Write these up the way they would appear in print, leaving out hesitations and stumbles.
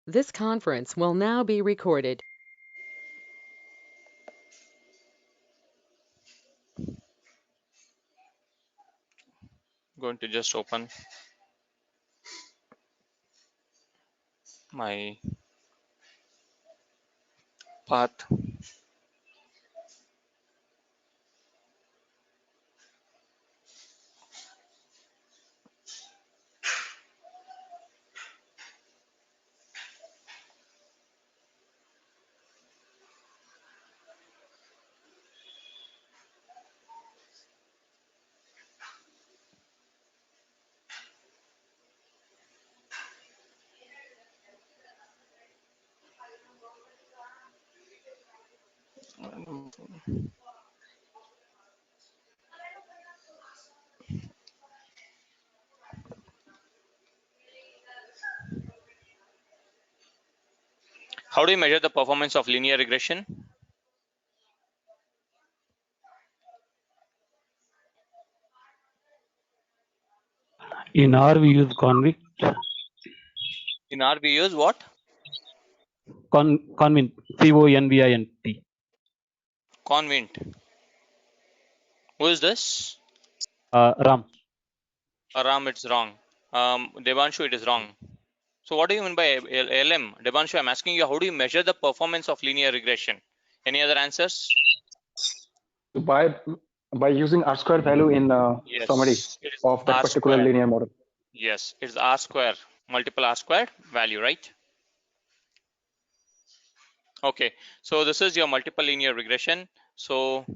This conference will now be recorded. Going to just open my path. How do you measure the performance of linear regression? In R, we use convict. In R, we use what? Convint. CONVINT. Convint. Who is this? Ram. Ram, it's wrong. Devanshu, it is wrong. So what do you mean by LM? Devanshu, I'm asking you, how do you measure the performance of linear regression? Any other answers? By using R square value in summary Yes, it is of that R particular square. linear model. Yes, it's R square, multiple R square value, right? Okay, so this is your multiple linear regression. So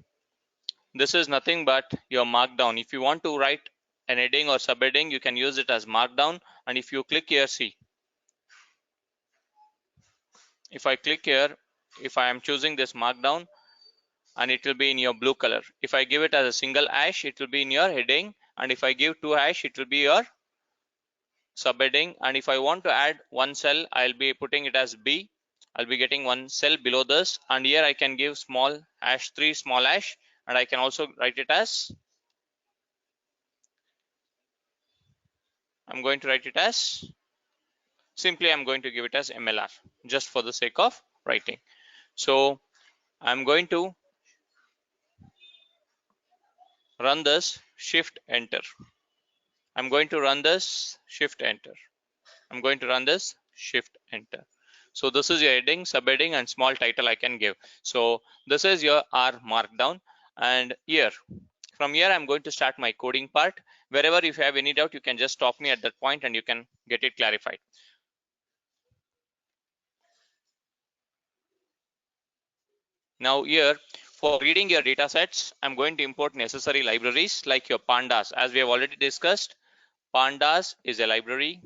this is nothing but your markdown. If you want to write an heading or subheading, you can use it as markdown. And if you click here, see, if I click here, if I am choosing this markdown, and it will be in your blue color. If I give it as a single hash, it will be in your heading, and if I give 2 hash, it will be your subheading. And if I want to add one cell, I'll be putting it as B. I'll be getting one cell below this, and here I can give small hash 3 small hash, and I can also write it as, I'm going to write it as, simply I'm going to give it as MLR just for the sake of writing. So I'm going to run this, shift enter. I'm going to run this, shift enter. I'm going to run this, shift enter. So this is your heading, subheading, and small title I can give. So this is your R markdown. And here, from here, I'm going to start my coding part. Wherever if you have any doubt, you can just stop me at that point and you can get it clarified. Now here, for reading your data sets, I'm going to import necessary libraries like your pandas. As we have already discussed, pandas is a library,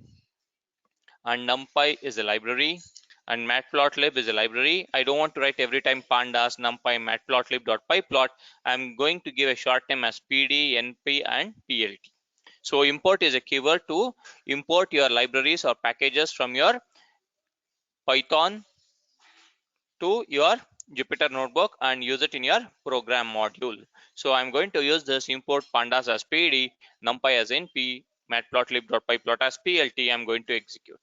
and NumPy is a library, and matplotlib is a library. I don't want to write every time pandas, NumPy, matplotlib.pyplot. I'm going to give a short name as PD, NP, and PLT. So import is a keyword to import your libraries or packages from your Python to your Jupyter notebook and use it in your program module. So I'm going to use this import pandas as PD, NumPy as NP, matplotlib.pyplot as PLT. I'm going to execute.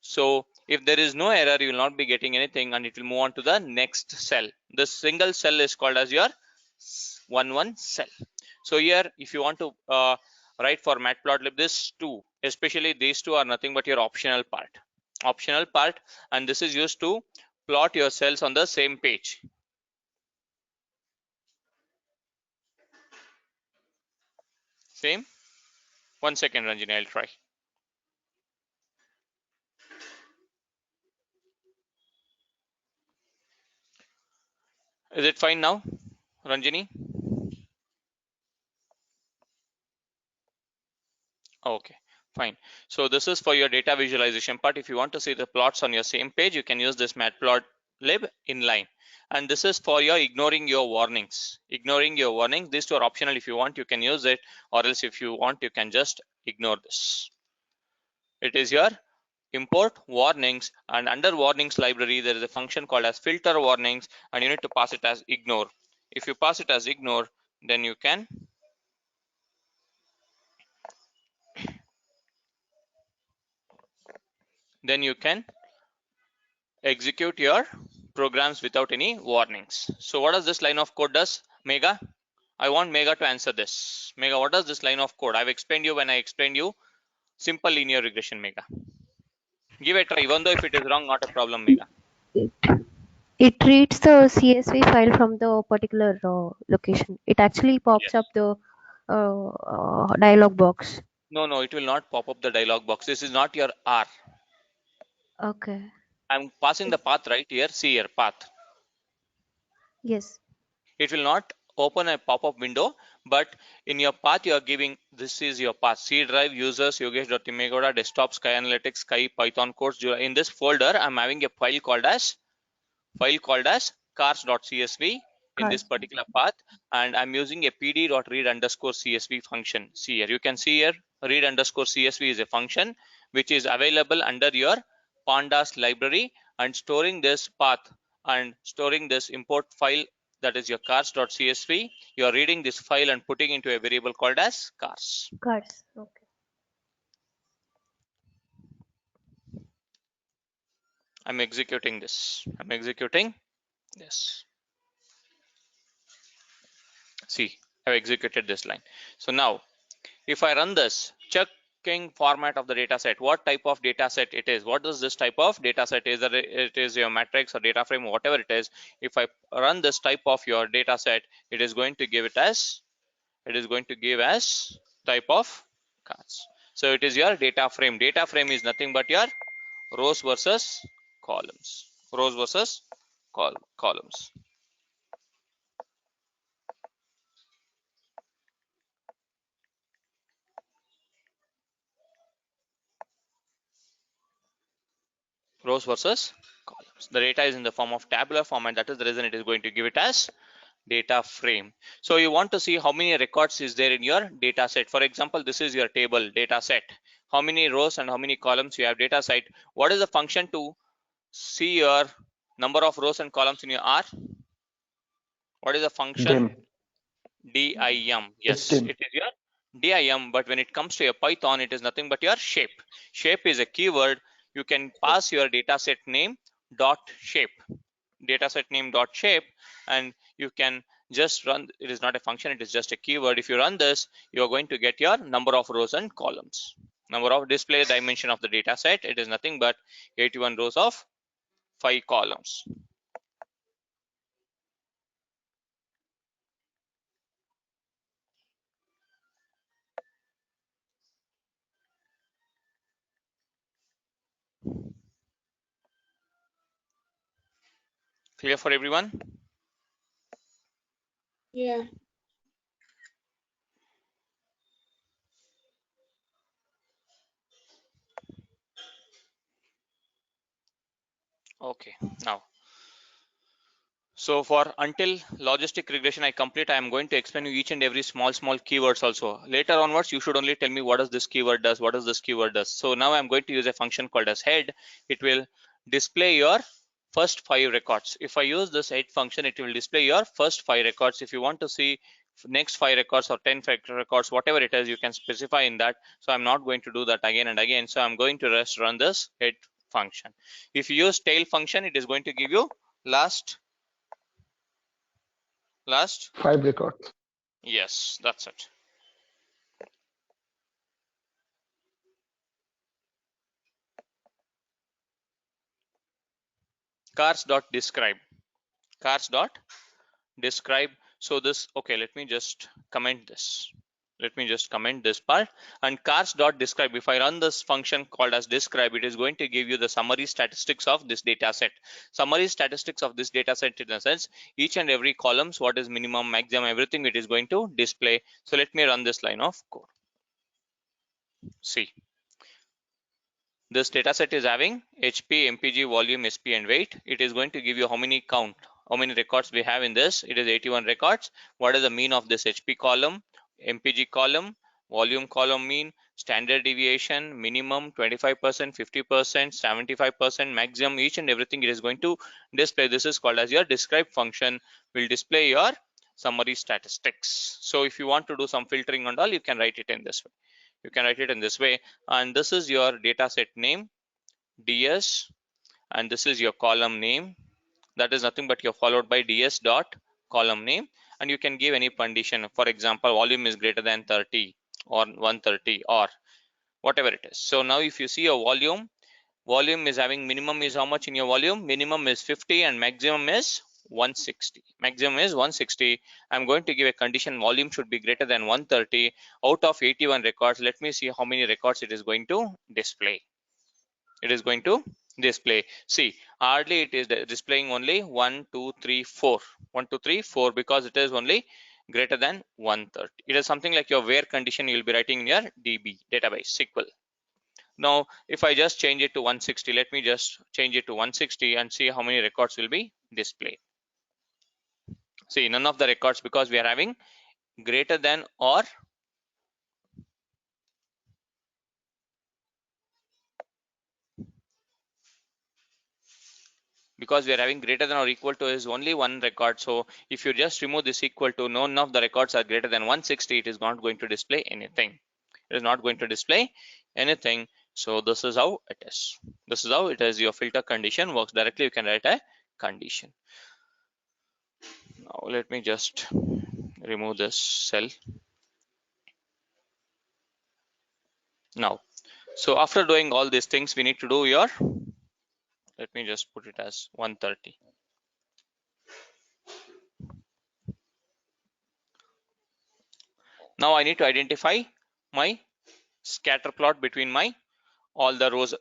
So if there is no error, you will not be getting anything, and it will move on to the next cell. This single cell is called as your 1 cell. So here, if you want to write for matplotlib, this two, especially these two, are nothing but your optional part, and this is used to plot your cells on the same page. Same. 1 second, Ranjini, I'll try. Is it fine now, Ranjini? Okay, fine. So this is for your data visualization part. If you want to see the plots on your same page, you can use this matplotlib inline. And this is for your ignoring your warnings. Ignoring your warnings. These two are optional. If you want, you can use it, or else if you want, you can just ignore this. It is your import warnings, and under warnings library, there is a function called as filter warnings, and you need to pass it as ignore. If you pass it as ignore, then you can execute your programs without any warnings. So what does this line of code does? Mega, I want Mega to answer this. Mega, what does this line of code? I've explained you when I explained you simple linear regression. Mega, give it a try. Even though if it is wrong, not a problem. Mega, It reads the CSV file from the particular location. It actually pops yes. up the dialog box. No, it will not pop up the dialog box. This is not your R. Okay. I'm passing the path right here. See here, path. Yes. It will not open a pop-up window, but in your path you are giving, this is your path: C drive, users, yogesh.timegoda, desktop, Sky Analytics, Sky, Python codes. In this folder, I'm having a file called as cars.csv in this particular path, and I'm using a pd.read_csv function. See here, you can see here, read_csv is a function which is available under your pandas library, and storing this path and storing this import file, that is your cars.csv. You are reading this file and putting into a variable called as cars. Cars. Okay. I'm executing this. See, I've executed this line. So now if I run this, checking format of the data set, what type of data set it is, what is this type of data set is, that it is your matrix or data frame, whatever it is. If I run this type of your data set, it is going to give as type of cards. So it is your data frame. Data frame is nothing but your rows versus columns. Rows versus columns. The data is in the form of tabular format. That is the reason it is going to give it as data frame. So you want to see how many records is there in your data set. For example, this is your table data set. How many rows and how many columns you have data set. What is the function to see your number of rows and columns in your R? What is the function? DIM. Yes, it is your DIM, but when it comes to your Python, it is nothing but your shape. Shape is a keyword. You can pass your dataset name dot shape, and you can just run. It is not a function, it is just a keyword. If you run this, you are going to get your number of rows and columns. Number of display dimension of the dataset, it is nothing but 81 rows of 5 columns. Clear for everyone? Yeah. Okay, now, so for until logistic regression I complete, I am going to explain you each and every small keywords also. Later onwards, you should only tell me what does this keyword does, So now I'm going to use a function called as head. It will display your first 5 records. If I use this head function, it will display your first 5 records. If you want to see next 5 records or 10 records, whatever it is, you can specify in that. So I'm not going to do that again and again. So I'm going to just run this head function. If you use tail function, it is going to give you last 5 records. Yes, that's it. Cars.describe. So this, okay, let me just comment this. Part. And cars.describe, if I run this function called as describe, it is going to give you the summary statistics of this data set. In the sense, each and every columns, what is minimum, maximum, everything it is going to display. So let me run this line of code. See, this data set is having HP, MPG, volume, SP, and weight. It is going to give you how many records we have in this. It is 81 records. What is the mean of this HP column, MPG column, volume column mean, standard deviation, minimum 25%, 50%, 75%, maximum, each and everything it is going to display. This is called as your describe function, will display your summary statistics. So if you want to do some filtering and all, you can write it in this way. And this is your data set name, DS, and this is your column name. That is nothing but you're followed by ds dot column name, and you can give any condition. For example, volume is greater than 30 or 130 or whatever it is. So now if you see a volume is having minimum is how much in your volume? Minimum is 50 and maximum is 160. Maximum is 160. I'm going to give a condition volume should be greater than 130. Out of 81 records, let me see how many records it is going to display. It is going to display. See, hardly it is displaying only 1, 2, 3, 4. 1, 2, 3, 4 because it is only greater than 130. It is something like your where condition you will be writing in your DB database SQL. Now, if I just change it to 160, let me just change it to 160 and see how many records will be displayed. See, none of the records because we are having greater than or greater than or equal to is only one record. So if you just remove this equal to, none of the records are greater than 160, it is not going to display anything. It is not going to display anything. So this is how it is. This is how it is. Your filter condition works directly. You can write a condition. Now let me just remove this cell. Now, so after doing all these things, we need to do your, let me just put it as 130. Now I need to identify my scatter plot between my all the rows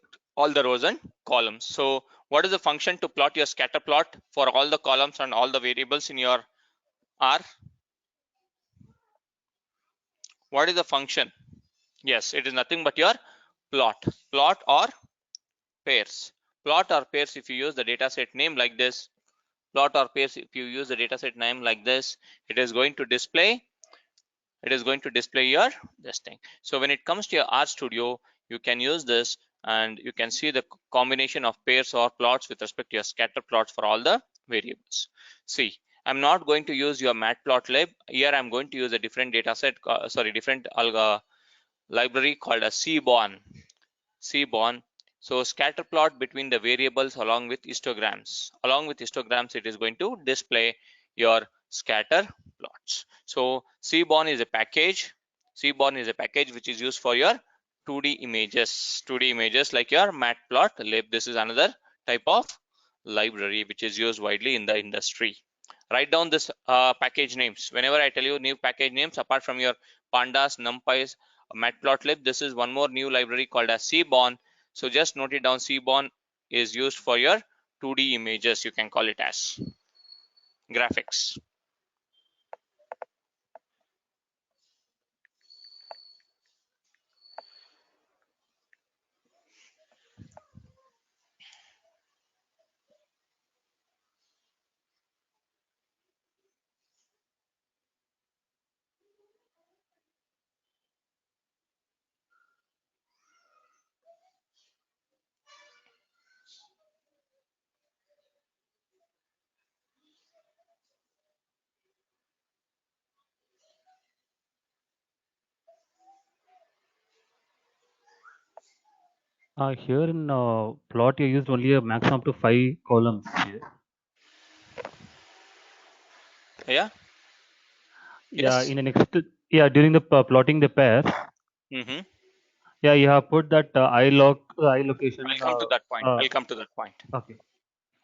and columns. So what is the function to plot your scatter plot for all the columns and all the variables in your R? What is the function? Yes, it is nothing but your plot or pairs. Plot or pairs, if you use the dataset name like this, plot or pairs, if you use the dataset name like this, it is going to display your this thing. So when it comes to your RStudio, you can use this and you can see the combination of pairs or plots with respect to your scatter plots for all the variables. See, I'm not going to use your matplotlib. Here I'm going to use a different dataset, different library called a Seaborn. So scatter plot between the variables along with histograms. Along with histograms, it is going to display your scatter plots. So Seaborn is a package. Seaborn is a package which is used for your 2D images like your matplotlib. This is another type of library which is used widely in the industry. Write down this package names. Whenever I tell you new package names, apart from your pandas, numpys, matplotlib, this is one more new library called as Seaborn. So just note it down. Seaborn is used for your 2D images. You can call it as graphics. Here in plot, you used only a maximum to 5 columns here. Yeah. Yeah, Yes. in the next, during the plotting the pair, yeah, you have put that iLoc location. I'll come to that point. Okay.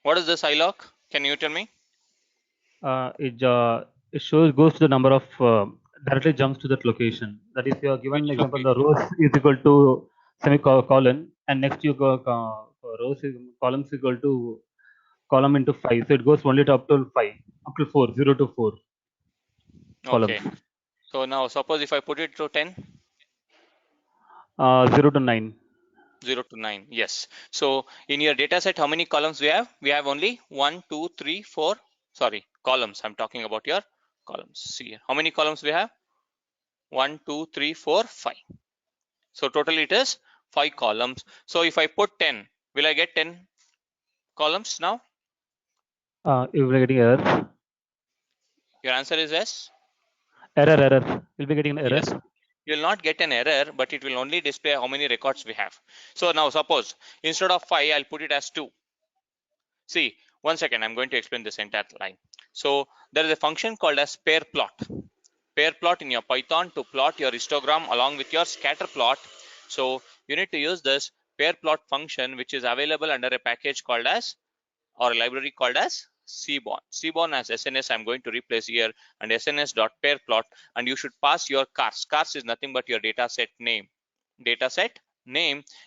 What is this iLoc? Can you tell me? It goes to the number of directly jumps to that location. That is, you are given example, the rows is equal to semicolon, and next you go columns equal to column into 5. So it goes only to up to 5, up to 4, 0 to 4 columns. Okay. So now suppose if I put it to 10. 0 to 9. 0 to 9. Yes. So in your data set, how many columns we have? We have only 1, 2, 3, 4. Sorry, columns. I'm talking about your columns. See here. How many columns we have? 1, 2, 3, 4, 5. So total it is 5 columns. So if I put 10, will I get 10 columns now? You will be getting error. Your answer is yes? Error. You'll be getting an error. Yes. You will not get an error, but it will only display how many records we have. So now suppose instead of 5, I'll put it as 2. See, 1 second, I'm going to explain this entire line. So there is a function called as pair plot. Pair plot in your Python to plot your histogram along with your scatter plot. So you need to use this pair plot function, which is available under a package called as, or a library called as Seaborn. Seaborn as SNS I'm going to replace here, and sns.pairplot, and you should pass your cars. Cars is nothing but your data set name.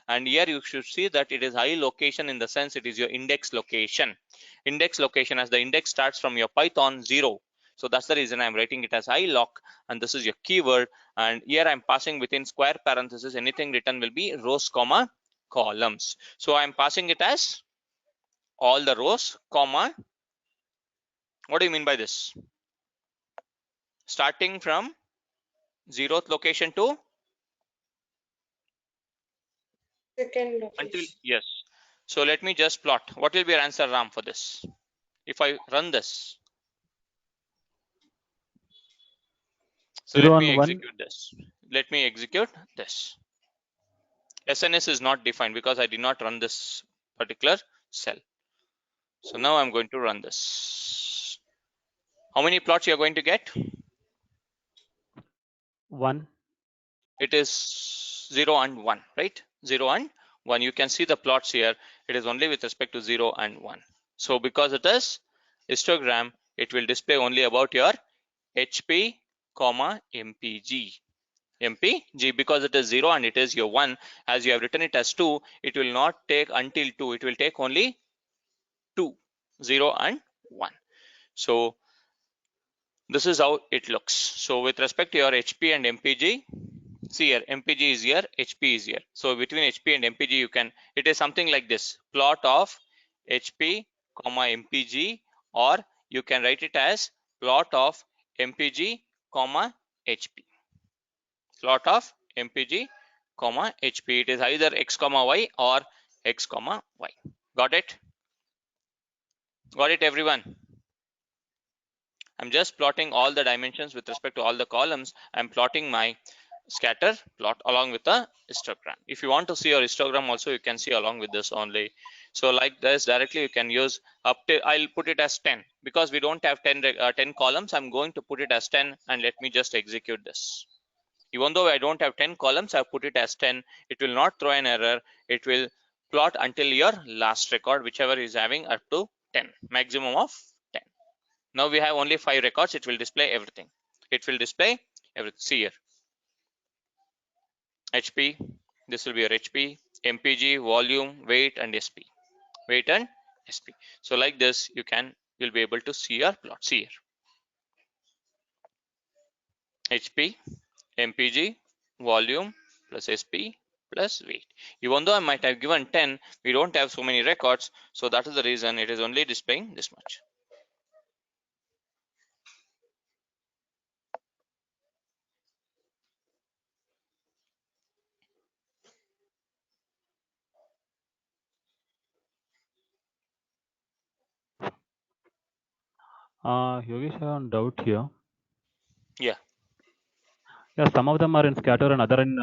And here you should see that it is high location, in the sense it is your index location. Index location, as the index starts from your Python 0. So that's the reason I'm writing it as high lock, and this is your keyword. And here I'm passing within square parenthesis, anything written will be rows comma columns. So I'm passing it as all the rows comma, what do you mean by this? Starting from 0th location to Second until, location. yes. So let me just plot. What will be your answer, Ram, for this? If I run this, so 0 let me and 1. execute this. Let me execute this. SNS is not defined because I did not run this particular cell. So now I'm going to run this. How many plots you are going to get? 1. It is 0 and 1, right? 0 and 1. You can see the plots here. It is only with respect to 0 and 1. So because it is histogram, it will display only about your HP, comma MPG. MPG, because it is 0 and it is your 1. As you have written it as 2, it will not take until 2. It will take only 2, 0 and 1. So this is how it looks. So with respect to your HP and MPG, see here, MPG is here, HP is here. So between HP and MPG, you can, it is something like this: plot of HP, comma MPG, or you can write it as plot of MPG, comma HP. Plot of MPG, comma HP. It is either X, comma Y or X, comma Y. Got it? Got it, everyone? I'm just plotting all the dimensions with respect to all the columns. I'm plotting my scatter plot along with the histogram. If you want to see your histogram also, you can see along with this only. So like this directly you can use up to, I'll put it as 10 because we don't have 10 columns. I'm going to put it as 10, and let me just execute this. Even though I don't have 10 columns, I put it as 10. It will not throw an error. It will plot until your last record, whichever is having up to 10, maximum of 10. Now we have only 5 records. It will display everything. It will display everything. See here. HP, this will be your HP, MPG, volume, weight, and SP. Weight and SP. So like this, you'll be able to see your plot. See here. HP, MPG, volume plus SP plus weight. Even though I might have given 10, we don't have so many records. So that is the reason it is only displaying this much. Yogesh, I have a doubt here. Yeah. Yeah, some of them are in scatter and other in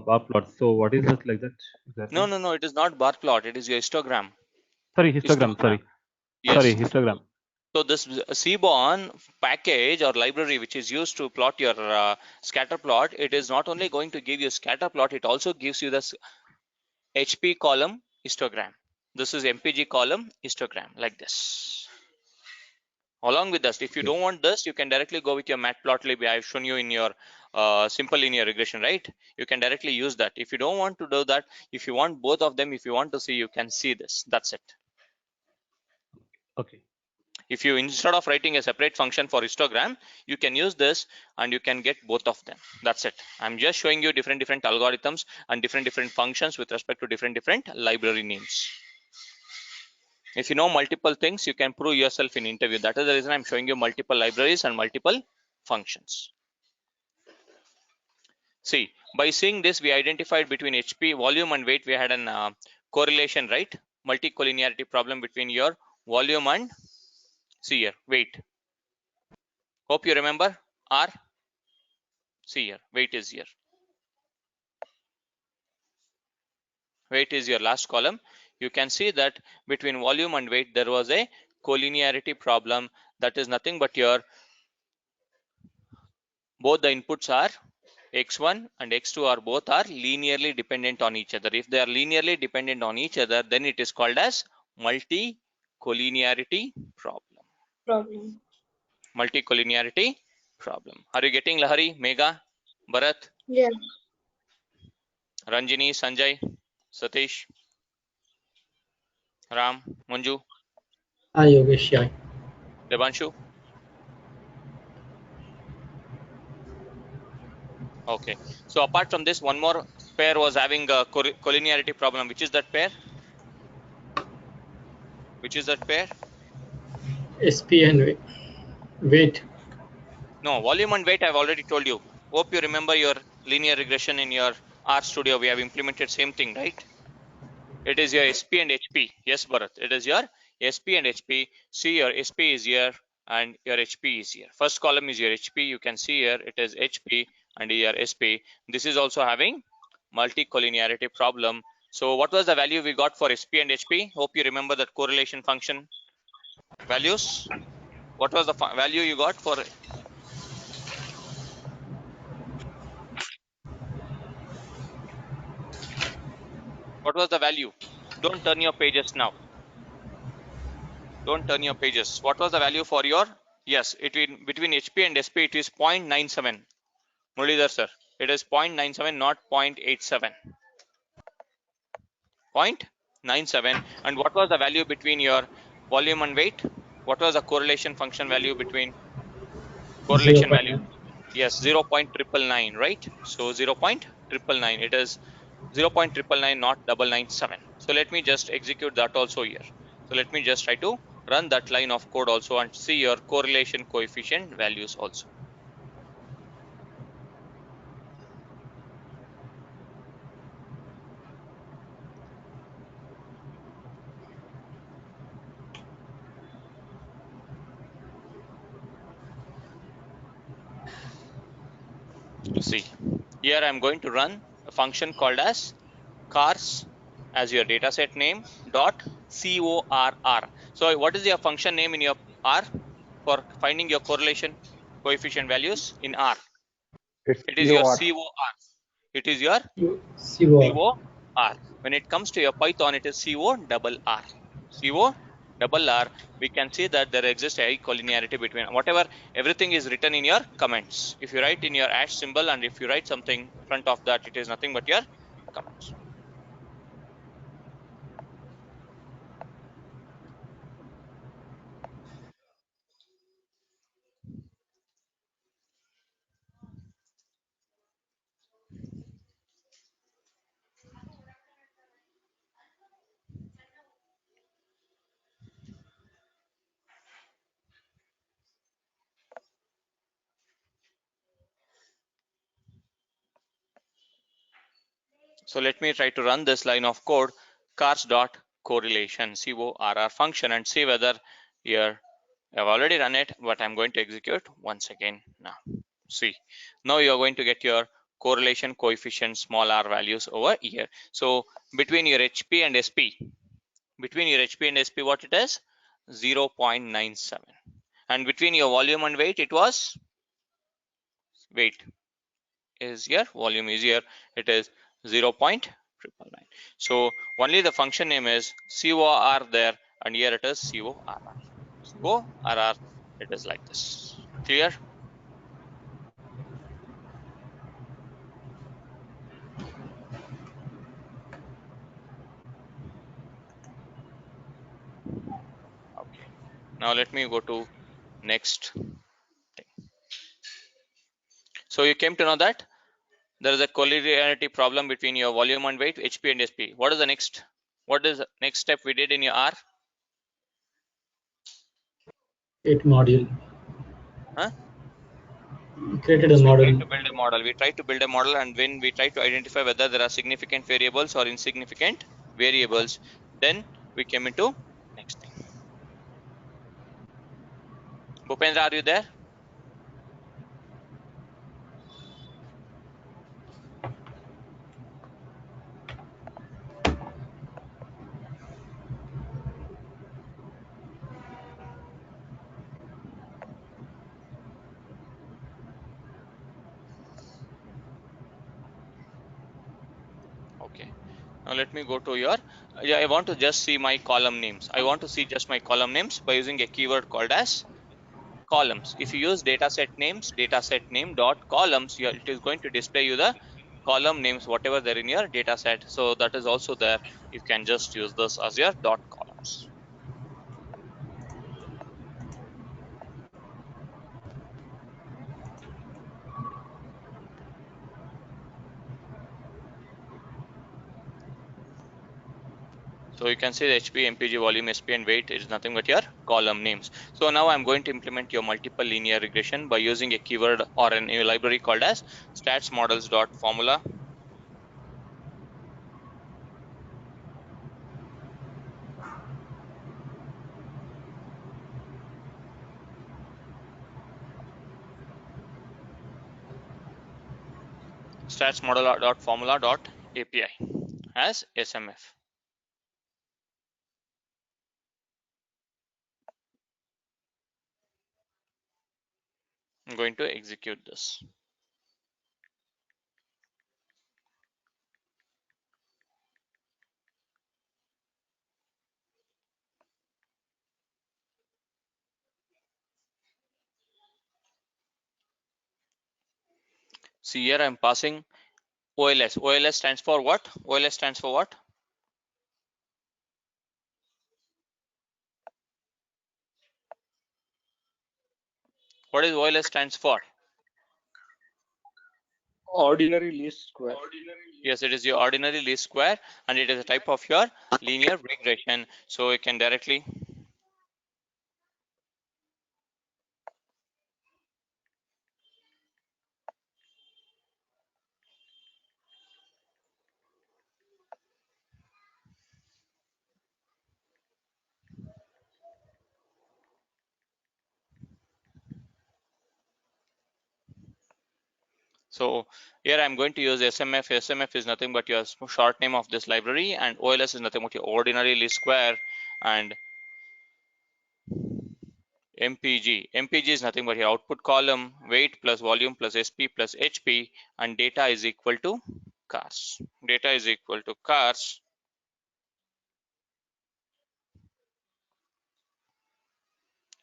bar plots. So what is it like that exactly? No. It is not bar plot. It is your histogram. Sorry, histogram. Sorry. Yes. Sorry, histogram. So this Seaborn package or library, which is used to plot your scatter plot, it is not only going to give you scatter plot, it also gives you the HP column histogram. This is MPG column histogram, like this. Along with this, if you don't want this, you can directly go with your matplotlib. I've shown you in your simple linear regression, right? You can directly use that. If you don't want to do that, if you want both of them, if you want to see, you can see this. That's it. Okay. If you, instead of writing a separate function for histogram, you can use this and you can get both of them. That's it. I'm just showing you different algorithms and different functions with respect to different library names. If you know multiple things, you can prove yourself in interview. That is the reason I'm showing you multiple libraries and multiple functions. See, by seeing this, we identified between HP, volume, and weight. We had an correlation, right? Multicollinearity problem between your volume and, see here, weight. Hope you remember R. See here, weight is here. Weight is your last column. You can see that between volume and weight there was a collinearity problem. That is nothing but your both the inputs are x1 and x2 are both are linearly dependent on each other. If they are linearly dependent on each other, then it is called as multi-collinearity problem. Problem. Multi-collinearity problem. Are you getting Lahari, Megha, Bharat, Yeah. Ranjini, Sanjay, Satish, Ram, Manju, Hi, Yogesh. Yeah. Devanshu? Okay. So apart from this, one more pair was having a collinearity problem. Which is that pair? Which is that pair? SP and weight. No, volume and weight I've already told you. Hope you remember your linear regression in your R studio. We have implemented same thing, right? It is your SP and HP. Yes, Bharat. It is your SP and HP. See, your SP is here and your HP is here. First column is your HP. You can see here it is HP and your SP. This is also having multi-collinearity problem. So what was the value we got for SP and HP? Hope you remember that correlation function values. What was the value you got for? What was the value? Don't turn your pages now. Don't turn your pages. What was the value for your? Yes, between HP and SP it is 0.97. Muralidhar sir, it is 0.97, not 0.87. 0.97. And what was the value between your volume and weight? What was the correlation function value between correlation value? 0.9. Yes, 0.999, right? So 0.999. It is 0.999, not 997. So let me just execute that also here. So let me just try to run that line of code also and see your correlation coefficient values also. See, here I'm going to run a function called as cars as your dataset name dot corr. So what is your function name in your R for finding your correlation coefficient values in R? It's It is your COR. COR. It is your COR. COR. When it comes to your Python, it is CORR. CORR. We can see that there exists a collinearity between whatever everything is written in your comments. If you write in your # symbol and if you write something front of that, it is nothing but your comments. So let me try to run this line of code, cars.correlation, CORR function, and see whether here I've already run it, but I'm going to execute once again now. See, now you're going to get your correlation coefficient small r values over here. So between your HP and SP, what it is? 0.97. And between your volume and weight, it was weight is here, volume is here, it is 0.999. So only the function name is COR there, and here it is CORR. CORR, it is like this. Clear? Okay. Now let me go to next thing. So you came to know that there is a collinearity problem between your volume and weight, HP and SP. What is the next? What is the next step we did in your R? It module. Huh? Created Yes, a we model. tried to build a model. We tried to build a model, and when we try to identify whether there are significant variables or insignificant variables, then we came into next thing. Bhupendra, are you there? Okay. Now let me go to your, I want to just see my column names. I want to see just my column names by using a keyword called as columns. If you use dataset names, dataset name dot columns, it is going to display you the column names, whatever they're in your dataset. So that is also there. You can just use this as your dot columns. So you can see the HP, MPG, volume, SP, and weight is nothing but your column names. So now I'm going to implement your multiple linear regression by using a keyword or a new library called as statsmodels.formula. statsmodel.formula.api as SMF. I'm going to execute this. See here I'm passing OLS. OLS stands for what? OLS stands for what? What is OLS stands for? Ordinary least square. Yes, it is your ordinary least square, and it is a type of your linear regression. So you can directly So here I'm going to use SMF. SMF is nothing but your short name of this library, and OLS is nothing but your ordinary least square, and MPG. MPG is nothing but your output column, weight plus volume plus SP plus HP, and data is equal to cars. Data is equal to cars.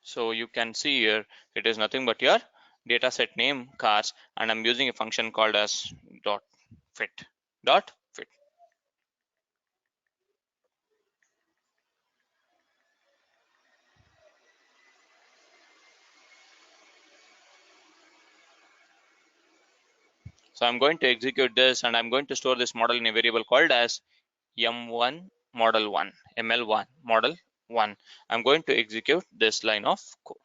So you can see here it is nothing but your data set name cars, and I'm using a function called as dot fit. So I'm going to execute this, and I'm going to store this model in a variable called as M1 model 1, ML1 model 1. I'm going to execute this line of code.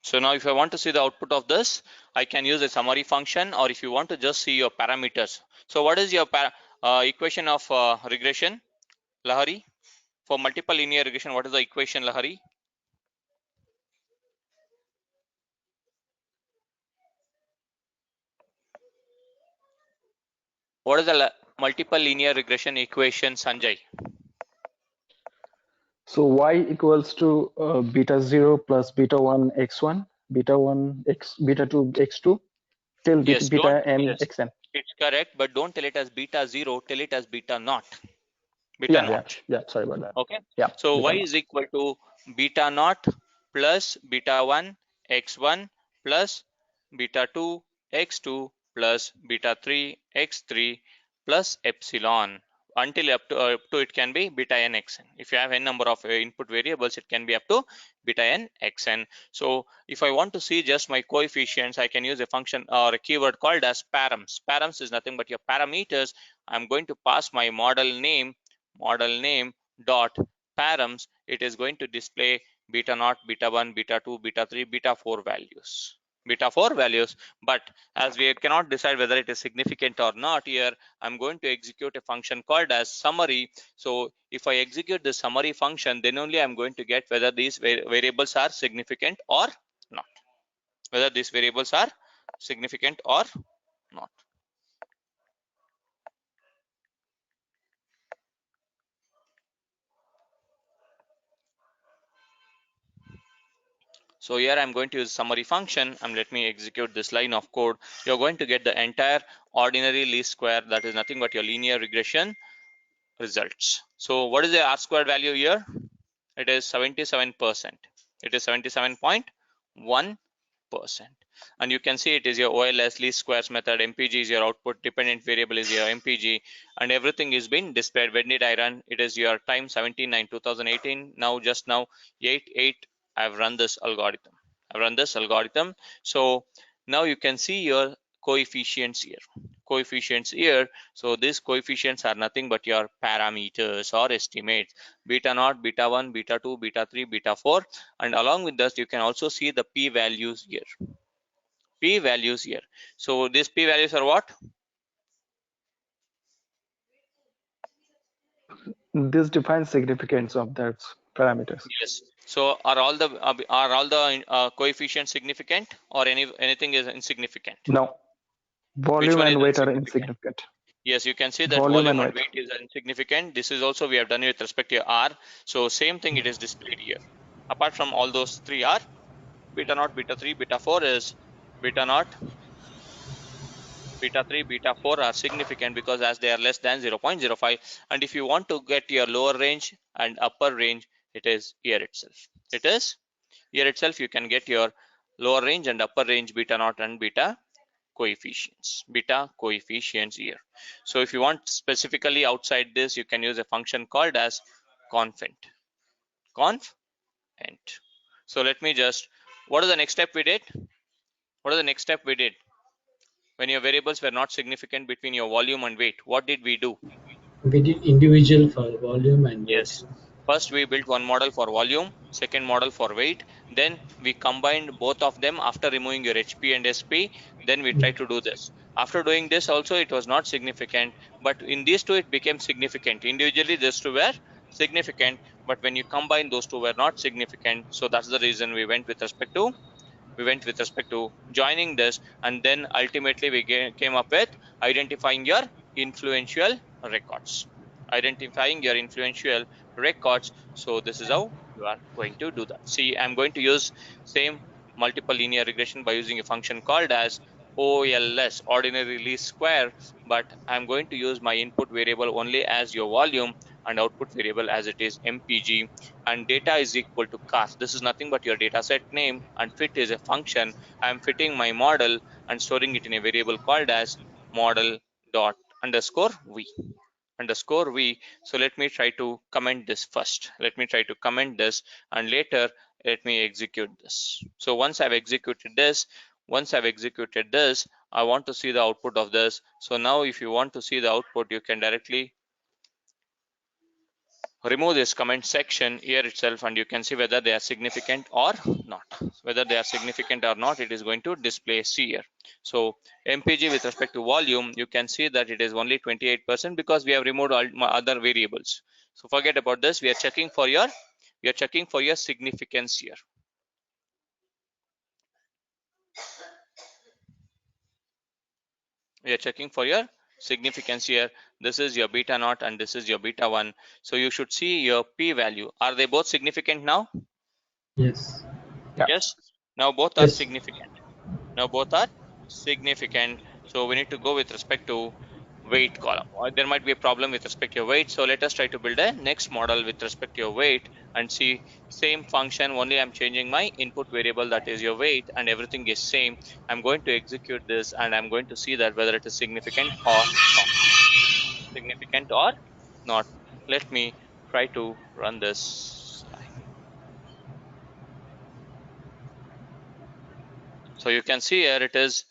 So now if I want to see the output of this, I can use a summary function, or if you want to just see your parameters. So what is your equation of regression, Lahari? For multiple linear regression, what is the equation, Lahari? What is the multiple linear regression equation, Sanjay? So y equals to beta 0 plus beta 1 x1, beta 1 x, beta 2 x2 till Yes, beta m yes, xn. it's correct, but don't tell it as beta 0, tell it as beta naught. Yeah, sorry about that. Okay. Yeah. So y Naught. is equal to beta naught plus beta 1 x1 plus beta 2 x2 plus beta 3 x3 plus epsilon until up to it can be beta n xn. If you have n number of input variables, it can be up to beta n xn. So if I want to see just my coefficients, I can use a function or a keyword called as params. Params is nothing but your parameters. I'm going to pass my model name dot params. It is going to display beta naught, beta 1, beta 2, beta 3, beta 4 values. But as we cannot decide whether it is significant or not here, I'm going to execute a function called as summary. So if I execute the summary function, then only I'm going to get whether these variables are significant or not. Whether these variables are significant or not. So here I'm going to use summary function and let me execute this line of code. You're going to get the entire ordinary least square, that is nothing but your linear regression results. So what is the R squared value here? It is 77%. It is 77.1%. And you can see it is your OLS least squares method. MPG is your output, dependent variable is your MPG, and everything is been displayed. When did I run? It is your time 17/9/2018. Now just now 8/8 I've run this algorithm. So now you can see your coefficients here. So these coefficients are nothing but your parameters or estimates: beta naught, beta 1, beta 2, beta 3, beta 4, and along with this you can also see the p values here. So these p values are what? This defines significance of those parameters. Yes. So are all the coefficients significant, or anything is insignificant? No, Which volume one is and weight are insignificant? insignificant. Yes, you can see that Volume volume and and weight. weight is insignificant. This is also we have done it with respect to R. So same thing it is displayed here. Apart from all those three are beta naught, beta 3, beta 4 is beta naught, beta 3, beta 4 are significant because as they are less than 0.05. And if you want to get your lower range and upper range, it is here itself. You can get your lower range and upper range beta naught and beta coefficients here. So if you want specifically outside this, you can use a function called as confint. So let me just, what is the next step we did? When your variables were not significant between your volume and weight, what did we do? We did individual for volume and weight. Yes. First we built one model for volume, second model for weight, then we combined both of them after removing your HP and SP, then we tried to do this. After doing this also it was not significant, but in these two it became significant. Individually these two were significant, but when you combine those two were not significant. So that's the reason we went with respect to joining this, and then ultimately we came up with identifying your influential records. So this is how you are going to do that. See, I'm going to use same multiple linear regression by using a function called as OLS, ordinary least square, but I'm going to use my input variable only as your volume and output variable as it is MPG, and data is equal to cast. This is nothing but your data set name, and fit is a function. I'm fitting my model and storing it in a variable called as model dot underscore v. So let me try to comment this first. And later let me execute this. So once I've executed this, I want to see the output of this. So now if you want to see the output, you can directly remove this comment section here itself, and you can see whether they are significant or not. It is going to display here. So MPG with respect to volume, you can see that it is only 28% because we have removed all my other variables. So forget about this. We are checking for your significance here. This is your beta naught and this is your beta 1. So you should see your p value. Are they both significant now? Yes. Yeah. Yes. Now both are Yes. significant. So we need to go with respect to weight column. Or there might be a problem with respect to your weight. So let us try to build a next model with respect to your weight and see same function, only I'm changing my input variable, that is your weight, and everything is same. I'm going to execute this and I'm going to see that whether it is significant or not. Let me try to run this line. So you can see here it is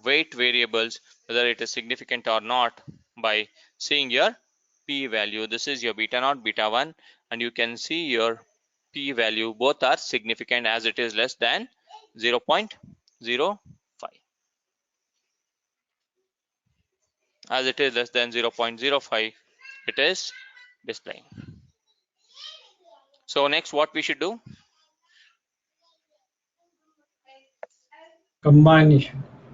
weight variables, whether it is significant or not by seeing your p value. This is your beta naught, beta 1, and you can see your p value. Both are significant as it is less than 0.05. As it is less than 0.05, it is displaying. So next what we should do? Combine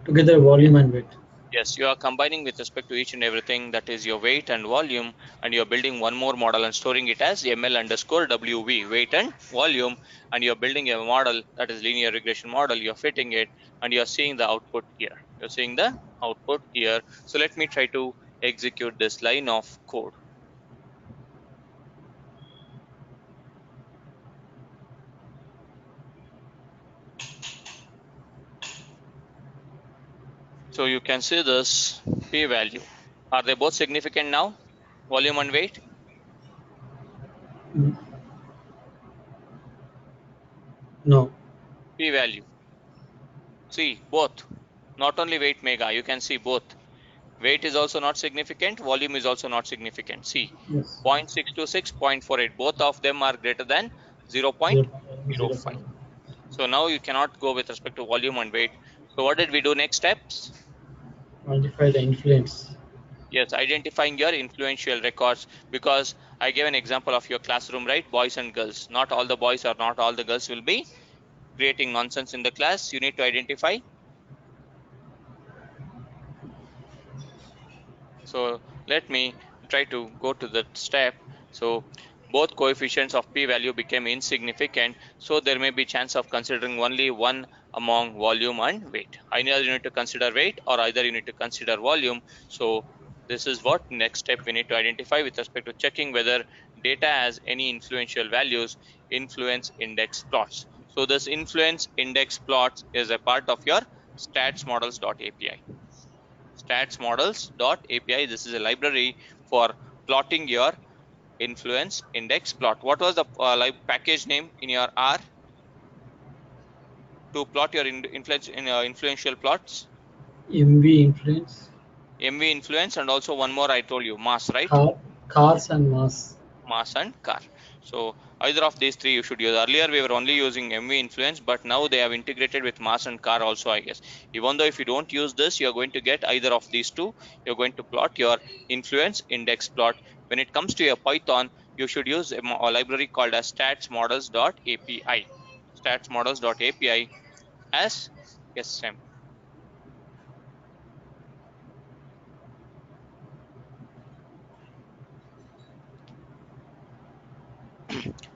together volume and weight. Yes, you are combining with respect to each and everything, that is your weight and volume, and you're building one more model and storing it as ML_WV, weight and volume, and you're building a model that is linear regression model. You're fitting it, and you're seeing the output here. You're seeing the output here. So let me try to execute this line of code. So you can see this p-value. Are they both significant now? Volume and weight? Mm, no. P-value. See, both. Not only weight mega, you can see both. Weight is also not significant. Volume is also not significant. See, Yes. 0.626, 0.48. Both of them are greater than 0, 0.05. 0. So now you cannot go with respect to volume and weight. So what did we do next steps? Quantify the influence. Yes, identifying your influential records, because I gave an example of your classroom, right? Boys and girls. Not all the boys or not all the girls will be creating nonsense in the class. You need to identify. So let me try to go to that step. So both coefficients of p-value became insignificant, so there may be chance of considering only one among volume and weight. Either you need to consider weight or either you need to consider volume. So this is what next step we need to identify with respect to checking whether data has any influential values. Influence index plots. So this influence index plots is a part of your statsmodels.api. Statsmodels.api. This is a library for plotting your influence index plot. What was the package name in your R to plot your influential plots? MV influence. MV influence, and also one more I told you, mass, right? Cars and mass. Mass and car. So either of these three you should use. Earlier we were only using MV influence, but now they have integrated with mass and car also, I guess. Even though if you don't use this, you're going to get either of these two. You're going to plot your influence index plot. When it comes to your Python, you should use a library called as statsmodels.api. Statsmodels.api as SM.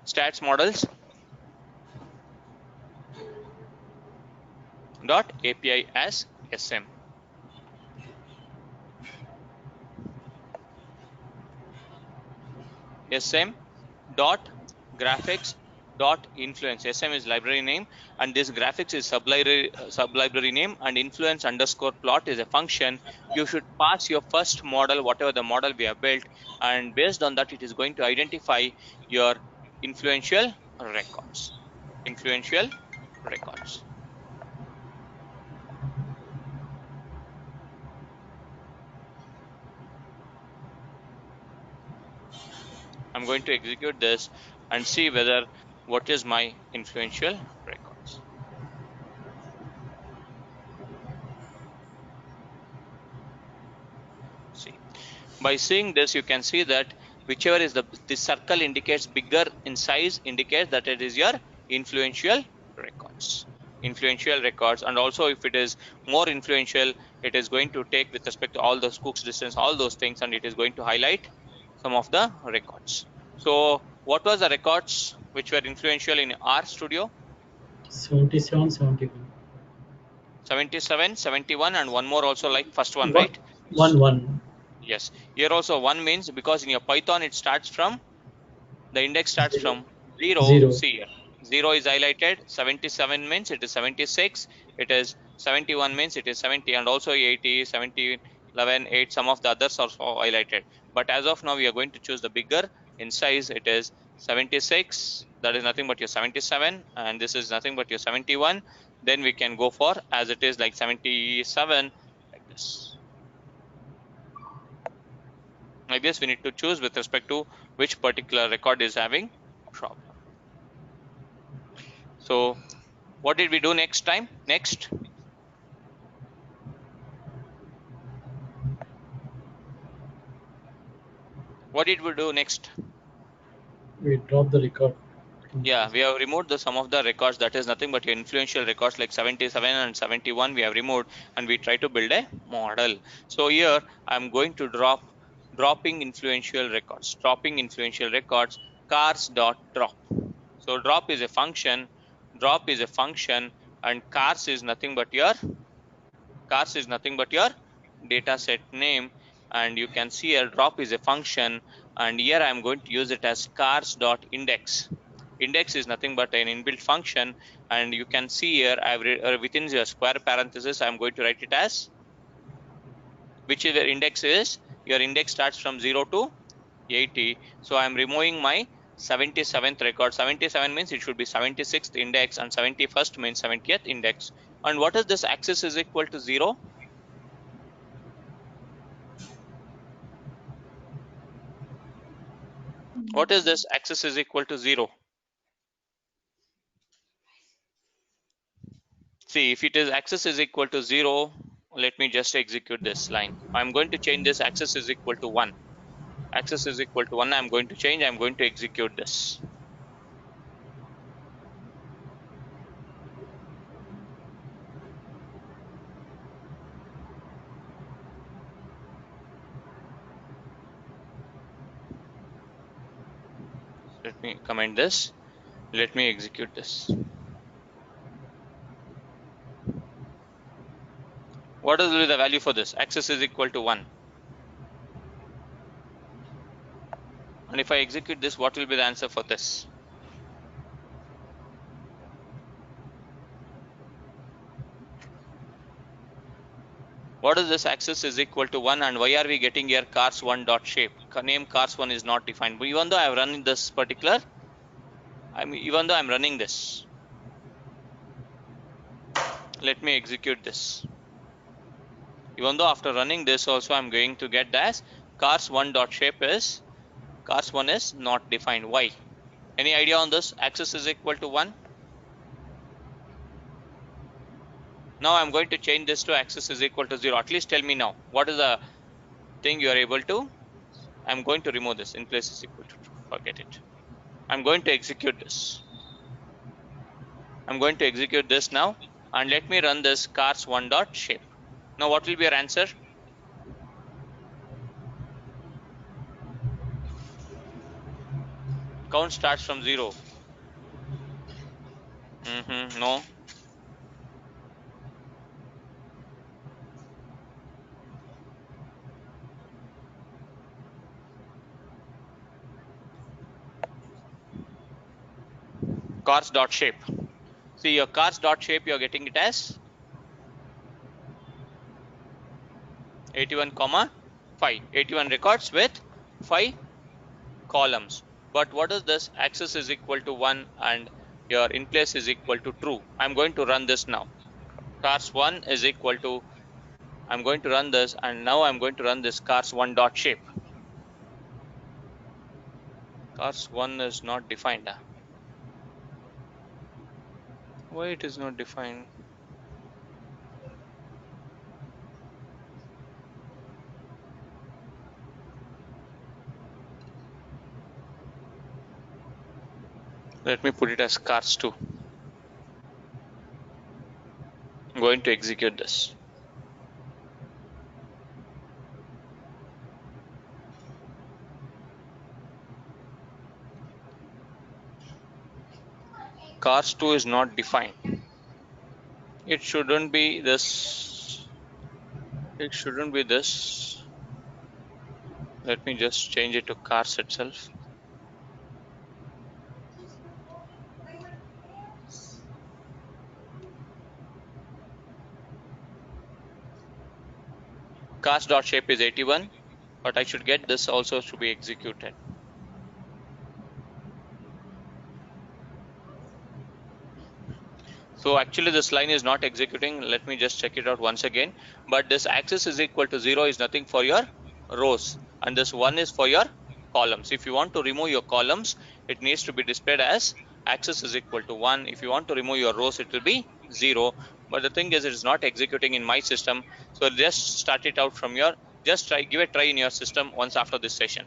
Statsmodels.api as SM. SM dot graphics dot influence. SM is library name, and this graphics is sublibrary name, and influence underscore plot is a function. You should pass your first model, whatever the model we have built, and based on that it is going to identify your influential records. Influential records. I'm going to execute this and see whether what is my influential records. See, by seeing this, you can see that whichever is the circle indicates bigger in size, indicates that it is your influential records. Influential records, and also if it is more influential, it is going to take with respect to all those Cook's distance, all those things, and it is going to highlight some of the records. So what was the records which were influential in RStudio? 77, 71. 77, 71, and one more also like first one, One, right? one. Yes. Here also one means, because in your Python it starts from, the index starts 0. from 0. 0. See here, 0 is highlighted. 77 means it is 76. It is 71 means it is 70, and also 80, 70, 11, 8. Some of the others are also highlighted. But as of now, we are going to choose the bigger in size. It is 76. That is nothing but your 77, and this is nothing but your 71. Then we can go for as it is like 77, like this. Like this, we need to choose with respect to which particular record is having problem. So what did we do next time? Next, what did we do next? We drop the record. Yeah, we have removed some of the records, that is nothing but your influential records like 77 and 71 we have removed, and we try to build a model. So here I'm going to dropping influential records, cars dot drop. So drop is a function, and cars is nothing but your data set name, and you can see here drop is a function, and here I'm going to use it as cars dot index. Index is nothing but an inbuilt function, and you can see here within your square parenthesis I'm going to write it as which is your index is. Your index starts from 0 to 80, so I'm removing my 77th record. 77 means it should be 76th index, and 71st means 70th index. And what is this axis is equal to 0? What is this axis is equal to 0? See, if it is axis is equal to 0, let me just execute this line. I'm going to change this axis is equal to 1. Axis is equal to 1, I'm going to change, I'm going to execute this. Let me comment this. Let me execute this. What will be the value for this? Axis is equal to 1. And if I execute this, what will be the answer for this? What is this axis is equal to 1, and why are we getting here cars1 dot shape? Name cars1 is not defined. But even though I have run this particular, even though I'm running this, let me execute this. Even though after running this also I'm going to get as cars1 dot shape is cars1 is not defined. Why? Any idea on this? Axis is equal to 1. Now I'm going to change this to axis is equal to 0. At least tell me now. What is the thing you are able to? I'm going to remove this. In place is equal to true. Forget it. I'm going to execute this. I'm going to execute this now, and let me run this cars1 dot shape. Now what will be your answer? Count starts from 0. No. Cars dot shape. See, your cars dot shape, you're getting it as 81, 5. 81 records with 5 columns. But what is this? Axis is equal to 1 and your in place is equal to true. I'm going to run this now. Cars1 is equal to, I'm going to run this, and now I'm going to run this cars1 dot shape. Cars1 is not defined. Why it is not defined? Let me put it as cars2. I'm going to execute this. Cars2 is not defined. It shouldn't be this. It shouldn't be this. Let me just change it to cars itself. Cars dot shape is 81, but I should get this also to be executed. So actually this line is not executing. Let me just check it out once again. But this axis is equal to 0 is nothing for your rows, and this 1 is for your columns. If you want to remove your columns, it needs to be displayed as axis is equal to 1. If you want to remove your rows, it will be 0. But the thing is, it is not executing in my system. So just start it out from your, just try, give a try in your system once after this session.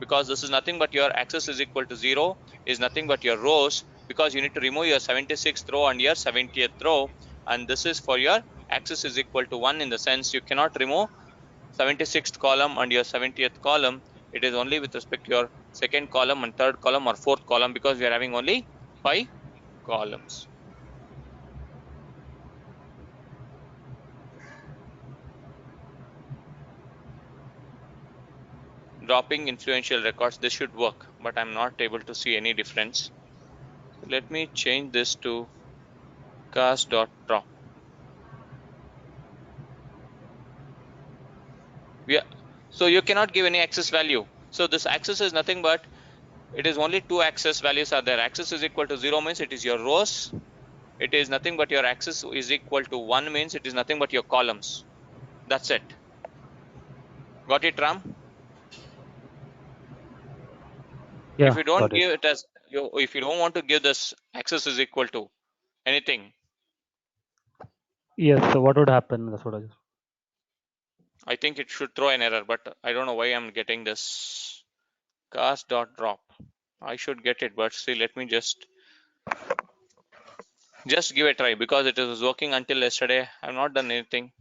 because this is nothing but your axis is equal to 0 is nothing but your rows, because you need to remove your 76th row and your 70th row, and this is for your axis is equal to 1 in the sense you cannot remove 76th column and your 70th column. It is only with respect to your second column and third column or fourth column, because we are having only 5 columns. Dropping influential records, this should work, but I'm not able to see any difference. So let me change this to cast.drop. So you cannot give any axis value. So this axis is nothing but, it is only two axis values are there. Axis is equal to 0 means it is your rows. It is nothing but your axis is equal to 1 means it is nothing but your columns. That's it. Got it, Ram? Yeah, If you don't got it. give it as, if you don't want to give this axis is equal to anything, Yes, so what would happen? That's what I just. I think it should throw an error, but I don't know why I'm getting this cast.drop. I should get it, but see, let me just give a try, because it was working until yesterday. I've not done anything.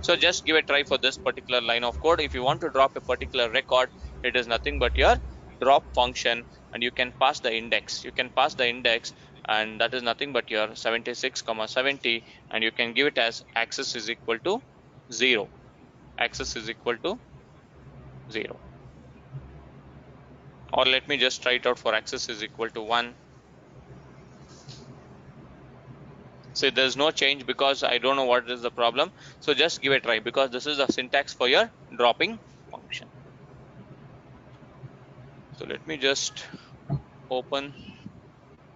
So just give a try for this particular line of code. If you want to drop a particular record, it is nothing but your drop function, and you can pass the index. You can pass the index, and that is nothing but your 76,70, and you can give it as axis is equal to 0. Axis is equal to 0. Or let me just try it out for axis is equal to 1. So there's no change because I don't know what is the problem. So just give a try, because this is the syntax for your dropping function. So let me just open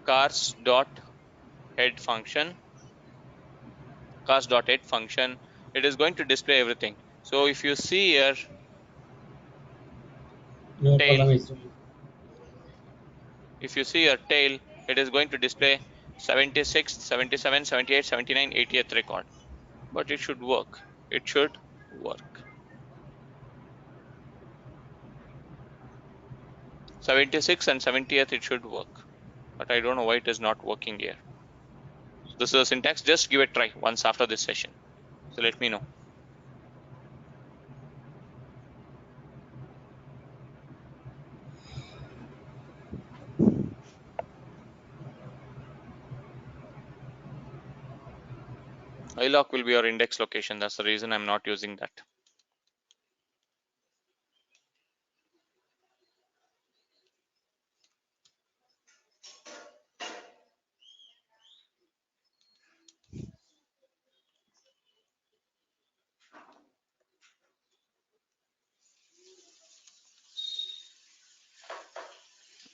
cars.head function. Cars.head function, it is going to display everything. So if you see here No tail, column is if you see your tail, it is going to display 76, 77, 78, 79, 80th record. But it should work. It should work. 76 and 70th, it should work. But I don't know why it is not working here. So this is a syntax. Just give it a try once after this session. So let me know. iloc will be your index location. That's the reason I'm not using that.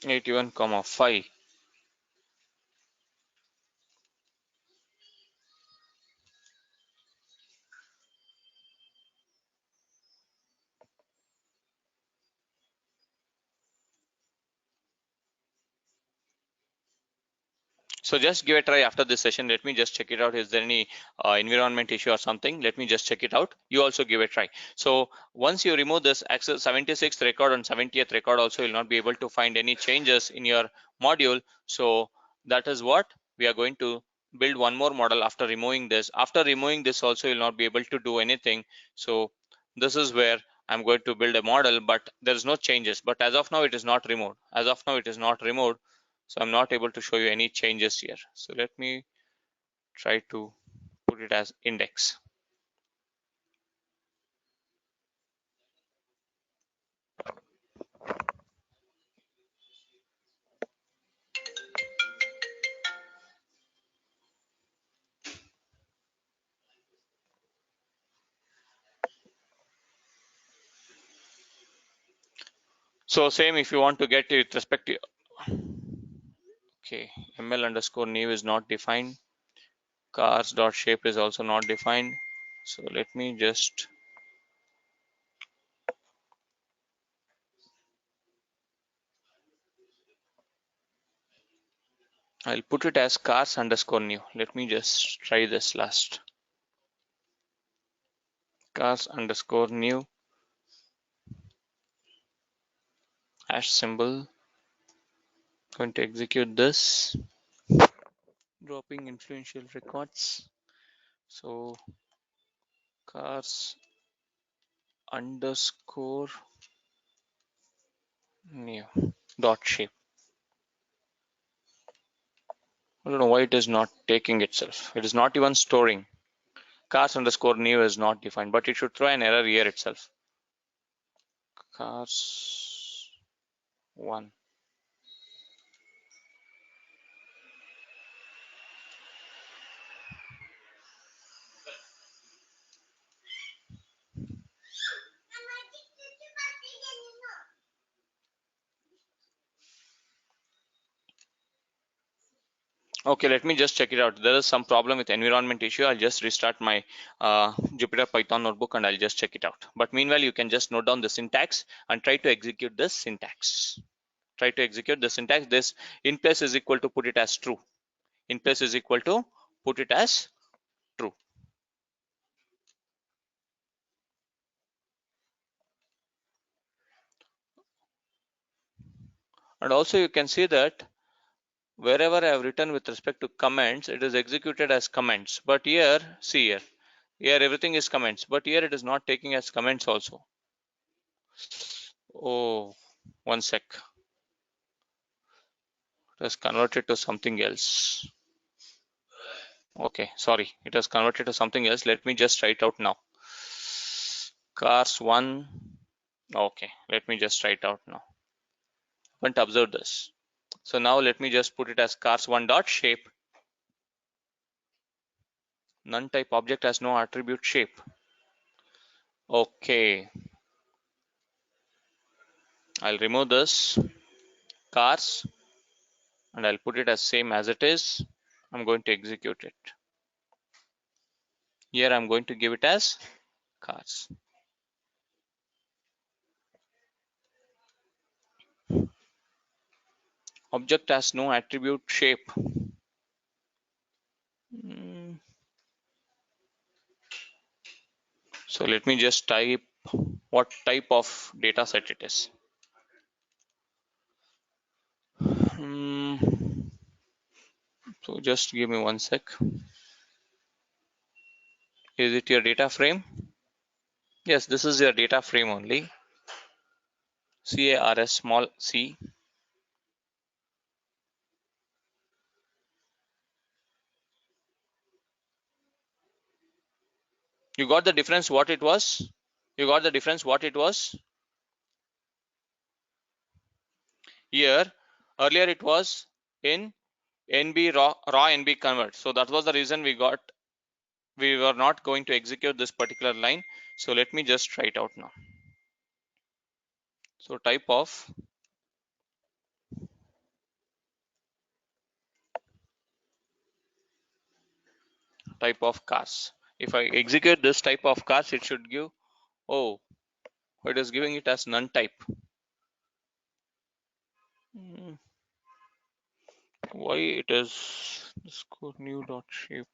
Eighty-one, 5. So just give it a try after this session. Let me just check it out. Is there any environment issue or something? Let me just check it out. You also give it a try. So once you remove this access 76th record and 70th record, also you'll not be able to find any changes in your module. So that is what we are going to build one more model after removing this. After removing this also, you'll not be able to do anything. So this is where I'm going to build a model, but there is no changes. But as of now, it is not removed. As of now, it is not removed. So I'm not able to show you any changes here. So let me try to put it as index. So same if you want to get it with respect to, okay, ml underscore new is not defined. Cars dot shape is also not defined. So let me just I'll put it as cars underscore new. Let me just try this last. Cars underscore new. hash symbol. Going to execute this, dropping influential records. So cars underscore new dot shape. I don't know why it is not taking itself. It is not even storing. Cars underscore new is not defined, but it should throw an error here itself. Cars one. Okay, let me just check it out. There is some problem with environment issue. I'll just restart my Jupyter Python notebook and I'll just check it out. But meanwhile, you can just note down the syntax and try to execute this syntax. Try to execute the syntax. This in place is equal to put it as true. In place is equal to put it as true. And also you can see that wherever I have written with respect to comments, it is executed as comments. But here, see here everything is comments, but here it is not taking as comments also. Oh, one sec. It has converted to something else. Okay, sorry, it has converted to something else. Let me just write out now. Cars one. Okay, let me just write out now. But observe this. So now let me just put it as cars one dot shape. None type object has no attribute shape. Okay, I'll remove this cars and I'll put it as same as it is. I'm going to execute it. Here I'm going to give it as cars. Object has no attribute shape. So let me just type what type of data set it is. So just give me one sec. Is it your data frame? Yes, this is your data frame only. CARS small c. You got the difference what it was? You got the difference what it was? Here, earlier it was in NB raw NB convert. So that was the reason we were not going to execute this particular line. So let me just try it out now. So type of cars. If I execute this type of cars, it should give, oh, it is giving it as none type. Why it is score new dot shape?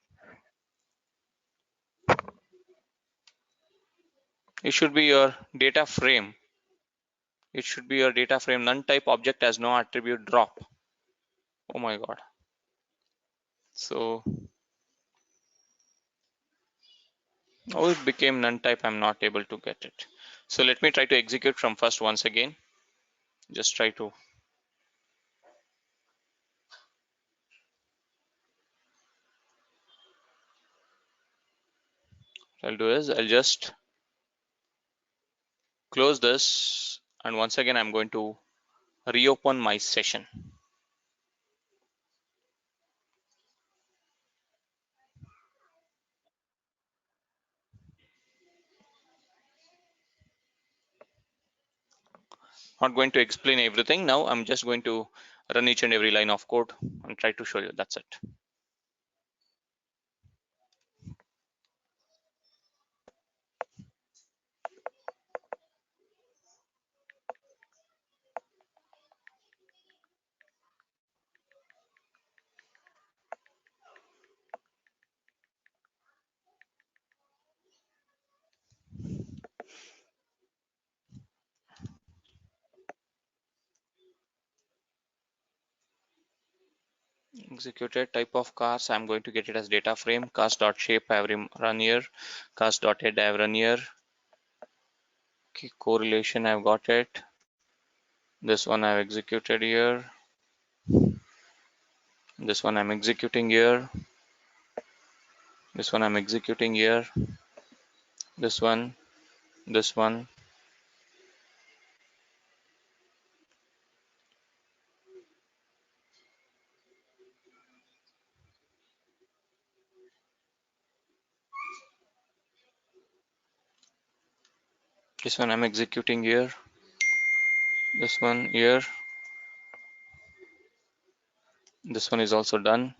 It should be your data frame. It should be your data frame. None type object has no attribute drop. Oh my god. So how it became none type, I'm not able to get it. So let me try to execute from first once again. Just try to. What I'll do is I'll just close this and once again I'm going to reopen my session. Not going to explain everything now. I'm just going to run each and every line of code and try to show you. That's it. executed type of cars. I'm going to get it as data frame. Cars.shape I have run here. Cars.head I have run here. Okay, correlation I've got it. This one I've executed here. This one I'm executing here. This one I'm executing here. This one. This one. This one I'm executing here. This one here. This one is also done.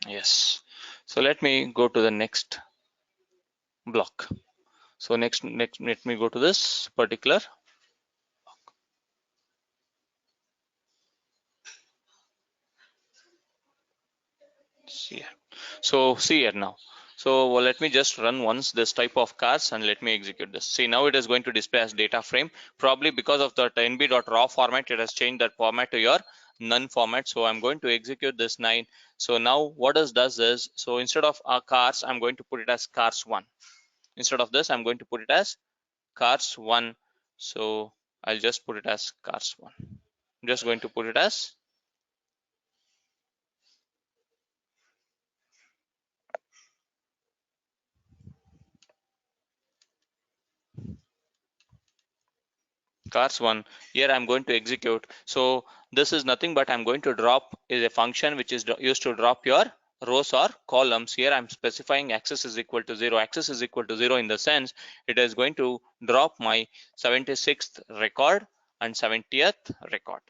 Yes. So let me go to the next block. So next let me go to this particular. See here. So see here now. So let me just run once this type of cars and let me execute this. See, now it is going to display as data frame. Probably because of the nb.raw format, it has changed that format to your none format. So I'm going to execute this 9. So now what does is, so instead of our cars, I'm going to put it as cars1. Instead of this, I'm going to put it as cars1. So I'll just put it as cars1. I'm just going to put it as cars1. Here I'm going to execute. So this is nothing but I'm going to drop is a function which is used to drop your rows or columns. Here I'm specifying access is equal to 0. Access is equal to 0 in the sense it is going to drop my 76th record and 70th record.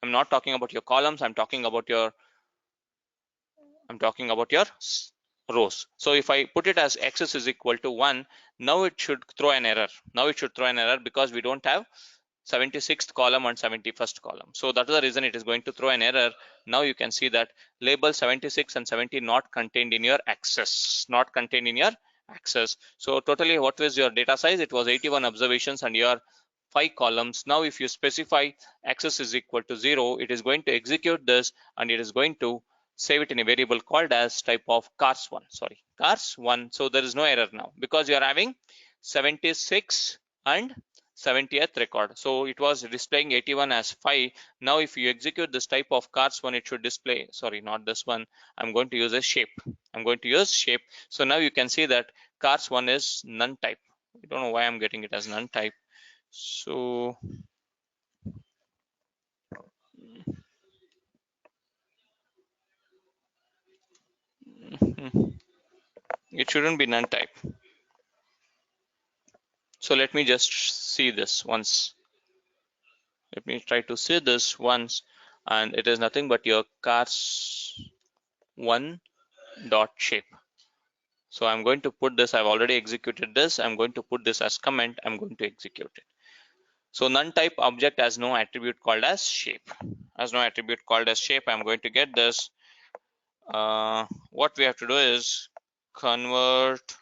I'm not talking about your columns, I'm talking about your rows. So if I put it as access is equal to 1, now it should throw an error. Now it should throw an error because we don't have 76th column and 71st column. So that is the reason it is going to throw an error. Now you can see that label 76 and 70 not contained in your access, not contained in your access. So totally what was your data size? It was 81 observations and your 5 columns. Now if you specify access is equal to 0, it is going to execute this and it is going to save it in a variable called as type of cars1. Sorry, cars1. So there is no error now because you are having 76 and 70th record. So it was displaying 81 as 5. Now if you execute this type of cars1, it should display, sorry, not this one. I'm going to use a shape. I'm going to use shape. So now you can see that cars1 is none type. I don't know why I'm getting it as none type. So it shouldn't be none type. So let me just see this once. Let me try to see this once, and it is nothing but your cars1 dot shape. So I'm going to put this, I've already executed this. I'm going to put this as comment. I'm going to execute it. So none type object has no attribute called as shape. Has no attribute called as shape. I'm going to get this. What we have to do is convert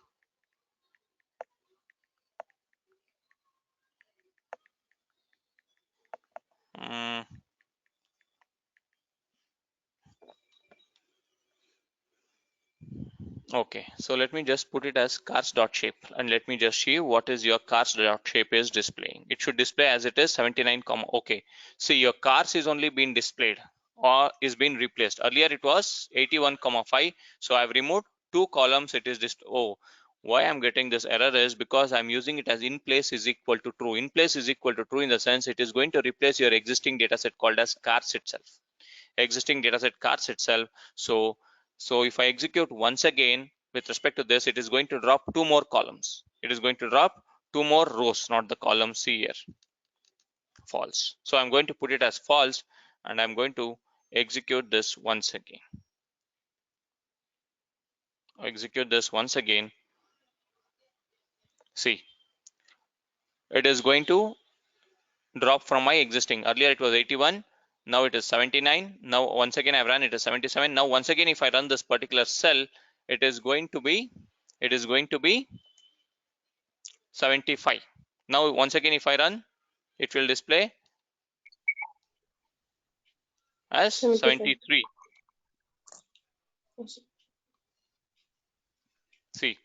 okay, so let me just put it as cars.shape and let me just see what is your cars.shape is displaying. It should display as it is 79, okay. See, your cars is only been displayed or is being replaced. Earlier it was 81,5. So I've removed 2 columns. It is just, oh, why I'm getting this error is because I'm using it as in place is equal to true. In place is equal to true in the sense it is going to replace your existing data set called as cars itself. Existing dataset cars itself. So if I execute once again with respect to this, it is going to drop 2 more columns. It is going to drop 2 more rows, not the column. See here, false. So I'm going to put it as false and I'm going to execute this once again. Execute this once again. See, it is going to drop from my existing. Earlier it was 81. Now it is 79. Now once again I've run it is 77. Now once again if I run this particular cell, it is going to be 75. Now once again if I run, it will display as 73. See,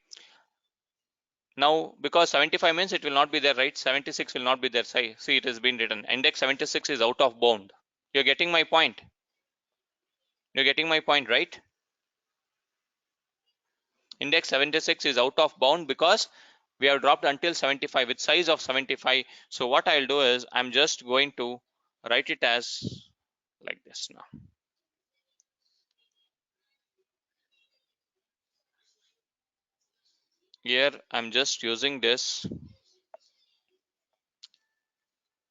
now because 75 means it will not be there, right? 76 will not be there. See, it has been written. Index 76 is out of bound. You're getting my point. You're getting my point, right? Index 76 is out of bound because we have dropped until 75 with size of 75. So what I'll do is I'm just going to write it as like this now. Here I'm just using this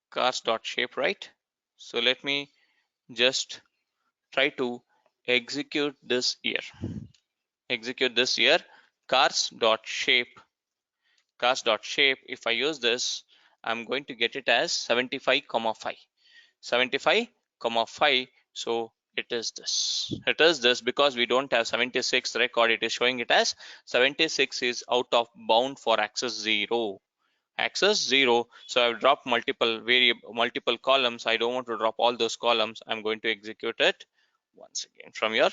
cars.shape, right? So let me just try to execute this here. Execute this here. Cars.shape. Cars.shape. If I use this, I'm going to get it as 75, 5. 75, 5. So it is this. It is this because we don't have 76 record. It is showing it as 76 is out of bound for access 0. Access 0. So I've dropped multiple columns. I don't want to drop all those columns. I'm going to execute it once again from here.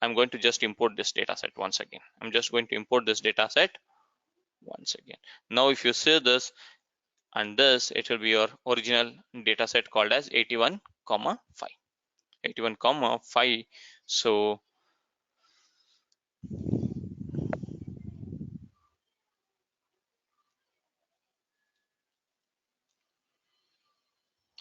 I'm going to just import this data set once again. I'm just going to import this data set once again. Now if you see this and this, it will be your original data set called as 81, 5. 81, 5. So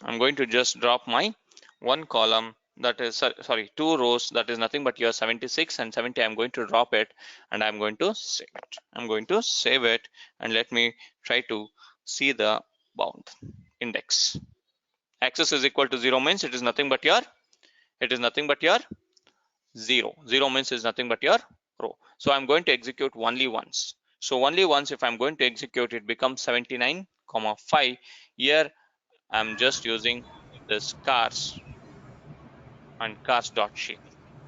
I'm going to just drop my one column, that is sorry, 2 rows, that is nothing but your 76 and 70. I'm going to drop it and I'm going to save it. I'm going to save it and let me try to see the bound index. Access is equal to 0 means it is nothing but your 0. 0 means is nothing but your row. So I'm going to execute only once. So only once if I'm going to execute, it becomes 79, 5. Here I'm just using this cars and cars.shape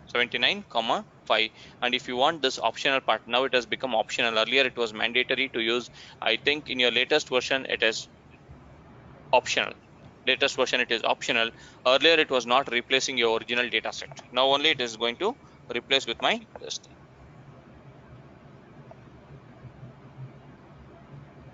79, 5. And if you want this optional part, now it has become optional. Earlier it was mandatory to use. I think in your latest version it is optional. Latest version it is optional. Earlier it was not replacing your original data set. Now only it is going to replace with my this thing.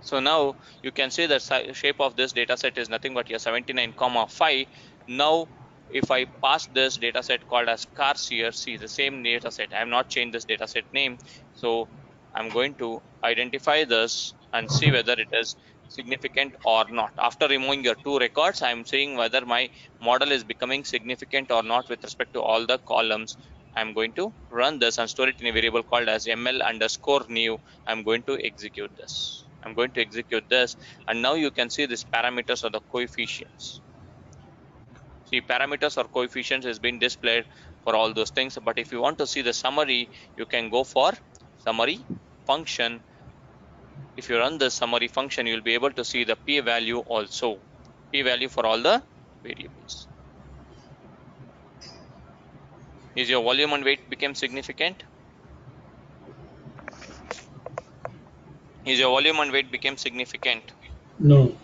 So now you can see the shape of this data set is nothing but your 79, 5. Now if I pass this data set called as cars here, see the same data set. I have not changed this data set name. So I'm going to identify this and see whether it is significant or not. After removing your 2 records, I'm seeing whether my model is becoming significant or not with respect to all the columns. I'm going to run this and store it in a variable called as ml_new. I'm going to execute this. I'm going to execute this, and now you can see these parameters or the coefficients. See, parameters or coefficients is being displayed for all those things. But if you want to see the summary, you can go for summary function. If you run the summary function, you'll be able to see the p-value also. P-value for all the variables. Is your volume and weight became significant? Is your volume and weight became significant? No.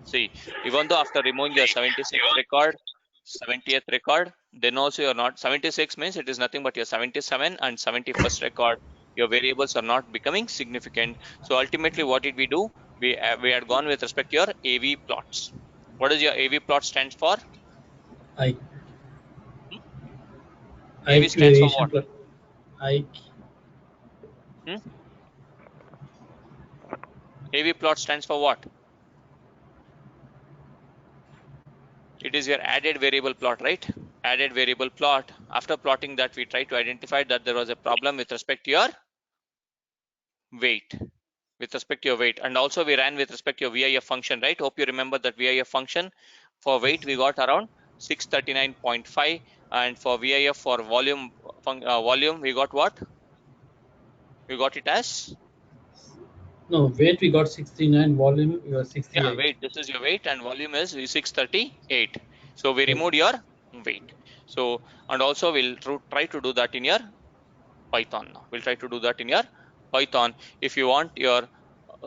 See, even though after removing your 76th record, 70th record, then also you're not 76 means it is nothing but your 77 and 71st record. Your variables are not becoming significant. So ultimately, what did we do? We had gone with respect to your AV plots. What does your AV plot stands for? I. AV stands for what? I. AV plot stands for what? It is your added variable plot, right? Added variable plot. After plotting that, we try to identify that there was a problem with respect to your weight. With respect to your weight, and also we ran with respect to your VIF function, right? Hope you remember that VIF function. For weight we got around 639.5, and for VIF for volume we got what? We got it as? No, weight we got 69, volume we got 68. Yeah, weight, this is your weight, and volume is 638. So we removed your weight. So, and also we'll try to do that in your Python now. We'll try to do that in your Python. If you want your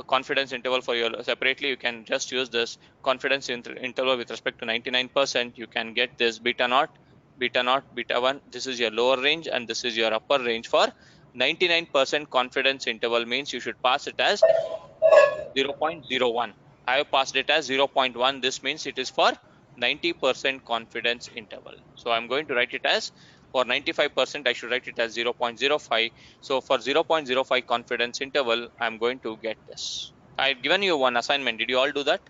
confidence interval for your separately, you can just use this confidence interval with respect to 99%. You can get this beta naught, beta 1. This is your lower range and this is your upper range. For 99% confidence interval means you should pass it as 0.01. I have passed it as 0.1. This means it is for 90% confidence interval. So I'm going to write it as, for 95% I should write it as 0.05. So for 0.05 confidence interval, I'm going to get this. I had given you one assignment. Did you all do that?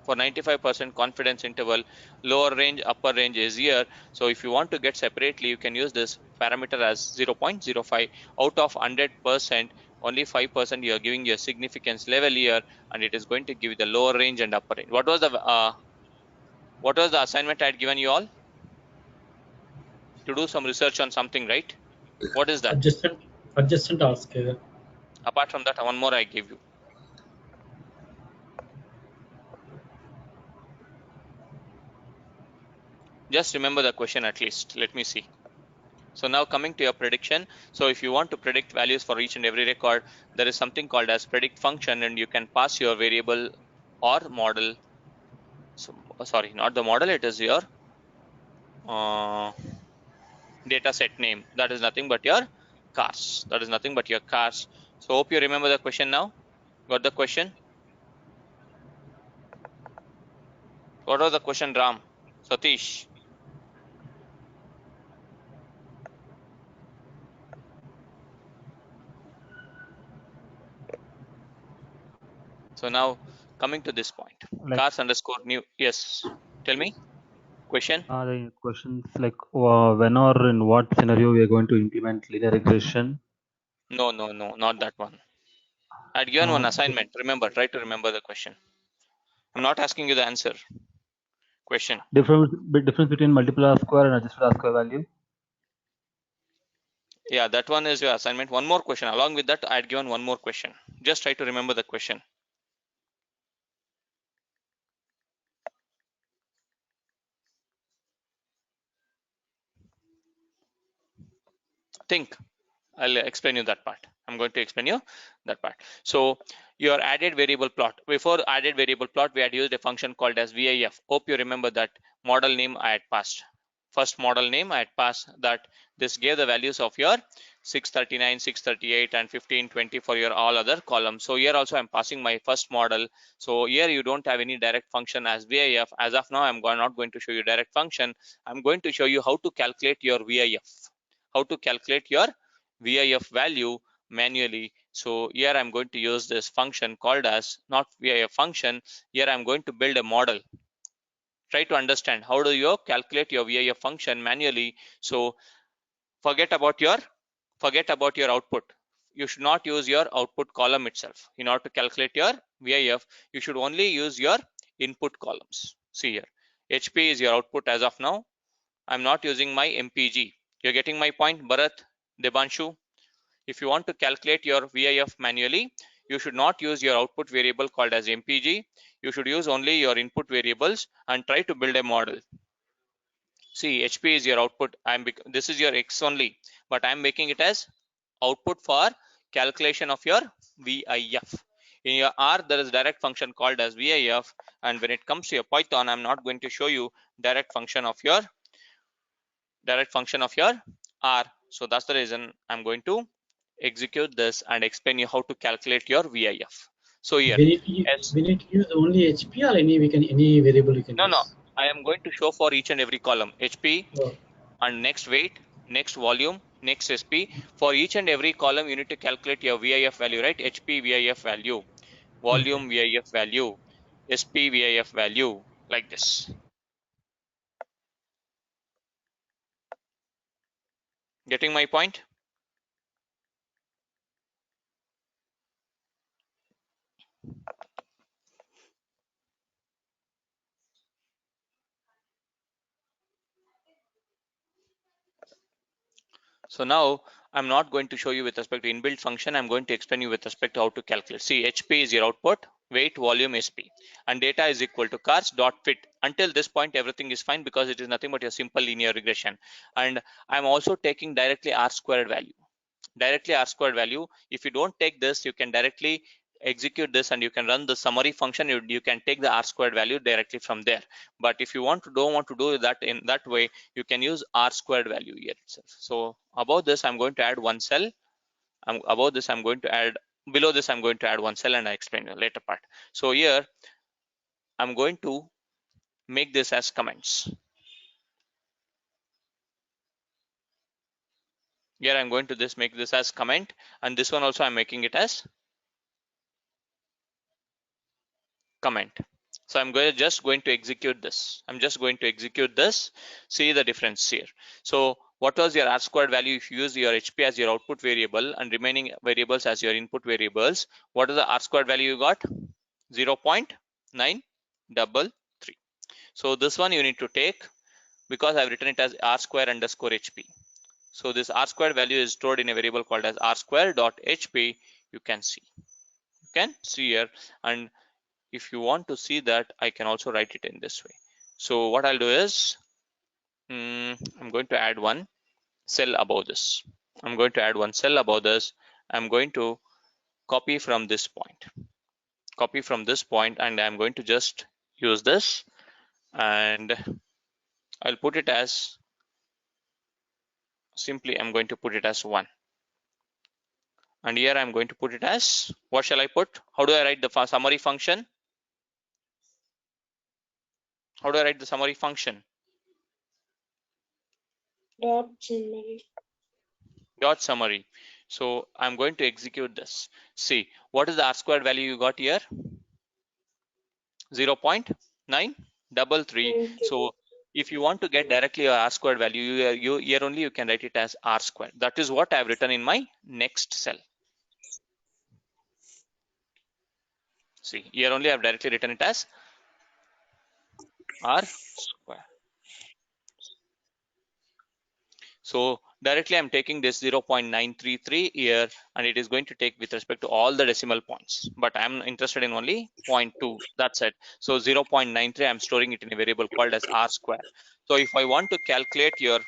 For 95% confidence interval, lower range, upper range is here. So if you want to get separately, you can use this parameter as 0.05. Out of 100%, only 5% you are giving your significance level here, and it is going to give you the lower range and upper range. What was the assignment I had given you all? To do some research on something, right? What is that? Adjacent task. Apart from that, one more I gave you. Just remember the question at least. Let me see. So now coming to your prediction. So if you want to predict values for each and every record, there is something called as predict function, and you can pass your variable or model. So, sorry, not the model, it is your data set name. That is nothing but your cars. That is nothing but your cars. So hope you remember the question now. Got the question? What was the question, Ram? Satish? So now coming to this point, Like, cars underscore new. Yes, tell me. Question? the questions like when or in what scenario we are going to implement linear regression? No, not that one. I had given one assignment. Remember, try to remember the question. I'm not asking you the answer. Question. Difference between multiple R square and adjusted R square value. Yeah, that one is your assignment. One more question. Along with that, I had given one more question. Just try to remember the question. Think. I'll explain you that part. I'm going to explain you that part. So your added variable plot. Before added variable plot, we had used a function called as VIF. Hope you remember that model name I had passed. First model name I had passed that this gave the values of your 639, 638 and 15, 20 for your all other columns. So here also I'm passing my first model. So here you don't have any direct function as VIF. As of now, I'm not going to show you direct function. I'm going to show you how to calculate your VIF. How to calculate your VIF value manually. So here I'm going to use this function called as, not VIF function. Here I'm going to build a model. Try to understand how do you calculate your VIF function manually. So forget about your output. You should not use your output column itself. In order to calculate your VIF, you should only use your input columns. See here, HP is your output as of now. I'm not using my MPG. You're getting my point, Bharat, Debanshu? If you want to calculate your VIF manually, you should not use your output variable called as MPG. You should use only your input variables and try to build a model. See, HP is your output. This is your X only, but I'm making it as output for calculation of your VIF. In your R, there is direct function called as VIF, and when it comes to your Python, I'm not going to show you direct function of your R. So that's the reason I'm going to execute this and explain you how to calculate your VIF. So here, we need to use only HP or any variable we can use. No, I am going to show for each and every column HP and next weight, next volume, next SP. For each and every column, you need to calculate your VIF value, right? HP VIF value, volume VIF value, SP VIF value, like this. Getting my point? So now I'm not going to show you with respect to inbuilt function. I'm going to explain you with respect to how to calculate. See, HP is your output. weight volume SP, and data is equal to cars dot fit. Until this point everything is fine because it is nothing but a simple linear regression, and I'm also taking directly R squared value. If you don't take this, you can directly execute this and you can run the summary function. You can take the R squared value directly from there. But if you don't want to do that in that way, you can use R squared value here itself. So above this I'm going to add one cell. Below this I'm going to add one cell, and I explain the later part. So here I'm going to make this as comments. Here I'm going to make this as comment, and this one also I'm making it as comment. So I'm just going to execute this. See the difference here. So what was your R squared value if you use your HP as your output variable and remaining variables as your input variables? What is the R squared value you got? 0.933. So this one you need to take because I've written it as R square underscore HP. So this R squared value is stored in a variable called as R square dot HP. You can see here, and if you want to see that, I can also write it in this way. So what I'll do is I'm going to add one cell above this. I'm going to copy from this point, and I'm going to just use this, and I'll put it as simply I'm going to put it as 1, and here I'm going to put it as, what shall I put? How do I write the summary function? Dot summary. So I'm going to execute this. See, what is the R squared value you got here? 0.933. So if you want to get directly your R squared value, here only you can write it as R squared. That is what I've written in my next cell. See, here only I've directly written it as R square. So directly I'm taking this 0.933 here, and it is going to take with respect to all the decimal points, but I'm interested in only 0.2. That's it. So 0.93 I'm storing it in a variable called as R square. So if I want to calculate your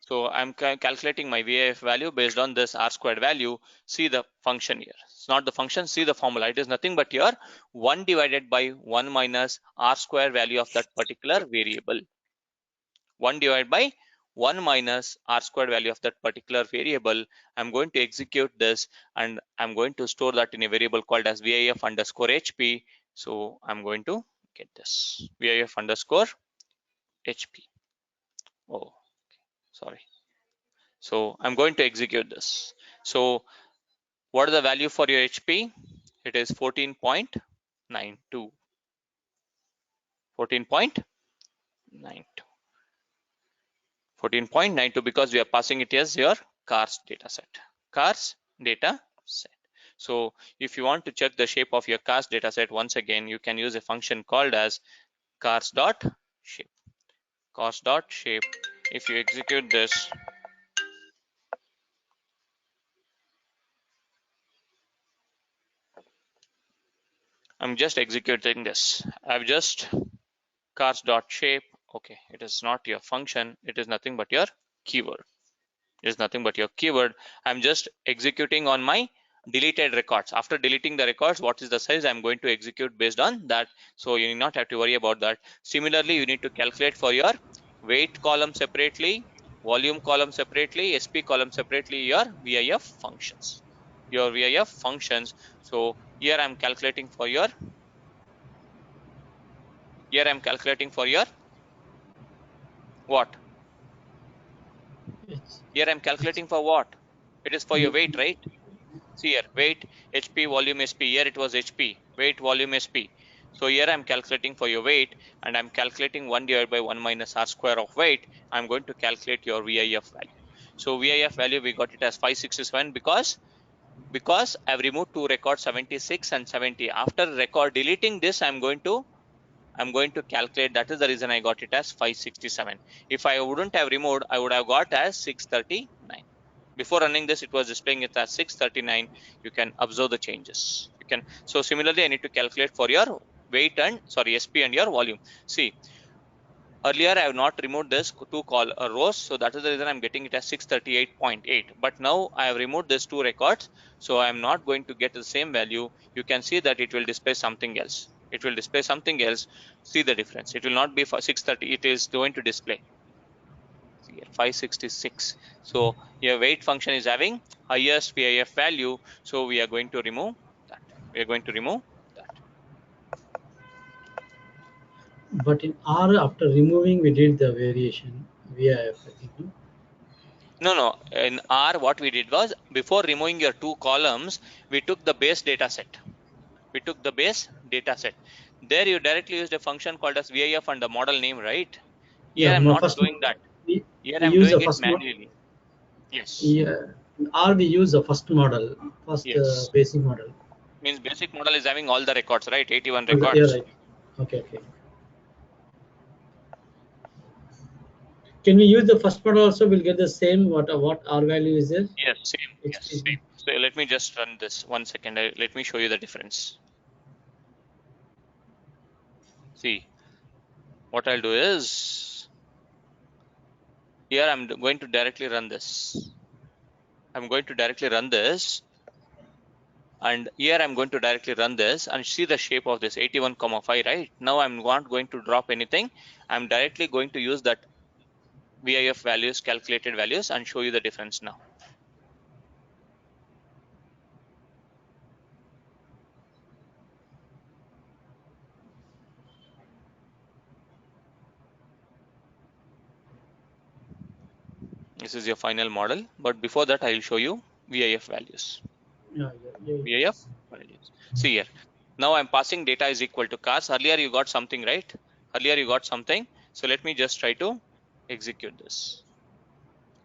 So I'm calculating my VIF value based on this R squared value. See the function here. It's not the function, see the formula. It is nothing but your 1 divided by 1 minus R square value of that particular variable. 1 divided by 1 minus R squared value of that particular variable. I'm going to execute this, and I'm going to store that in a variable called as VIF underscore HP. So I'm going to get this VIF underscore HP. Oh, sorry. So I'm going to execute this. So what is the value for your HP? It is 14.92. 14.92 because we are passing it as your cars data set. So if you want to check the shape of your cars data set, once again you can use a function called as cars.shape. If you execute this, I'm just executing this. I've just cars.shape. Okay, it is not your function, it is nothing but your keyword. I'm just executing on my deleted records. After deleting the records, what is the size? I'm going to execute based on that. So you need not have to worry about that. Similarly, you need to calculate for your weight column separately, volume column separately, SP column separately, your VIF functions. So here I'm calculating for your what? Here I'm calculating for what? It is for your weight, right? See here, weight, HP, volume, SP. Here it was HP, weight, volume, SP. So here I'm calculating for your weight, and I'm calculating 1 divided by 1 minus R square of weight. I'm going to calculate your VIF value. So VIF value, we got it as 567 because I've removed two records, 76 and 70. After record deleting this, I'm going to I'm going to calculate. That is the reason I got it as 567. If I wouldn't have removed, I would have got as 639. Before running this, it was displaying it as 639. You can observe the changes. You can. So similarly, I need to calculate for your weight and SP and your volume. See, earlier I have not removed this two rows, so that is the reason I'm getting it as 638.8. But now I have removed these two records, so I'm not going to get the same value. You can see that it will display something else. It will display something else. See the difference. It will not be for 630. It is going to display. See here, 566. So your weight function is having highest VIF value, so we are going to remove that. We are going to remove that. But in R, after removing, we did the variation VIF, I think. No? No. In R, what we did was, before removing your two columns, we took the base data set. We took the base data set. There you directly used a function called as VIF and the model name, right? Here Yeah, I'm no, not first doing that. we Here I'm use doing the it first model. manually. Yes. Yeah, in R we use the first model, first Yes. basic model. Means basic model is having all the records, right? 81 Yeah, records. right. Okay. Can we use the first model also? We'll get the same what R value is there? Yes, same. Yes, same. So let me just run this 1 second. Let me show you the difference. See, what I'll do is, here I'm going to directly run this. I'm going to directly run this, and here I'm going to directly run this and see the shape of this 81,5, right? Now I'm not going to drop anything. I'm directly going to use that VIF values, calculated values, and show you the difference now. This is your final model, but before that I will show you VIF values. Yeah. VIF values. See here. Now I'm passing data is equal to cars. Earlier you got something, right? Earlier you got something. So let me just try to execute this.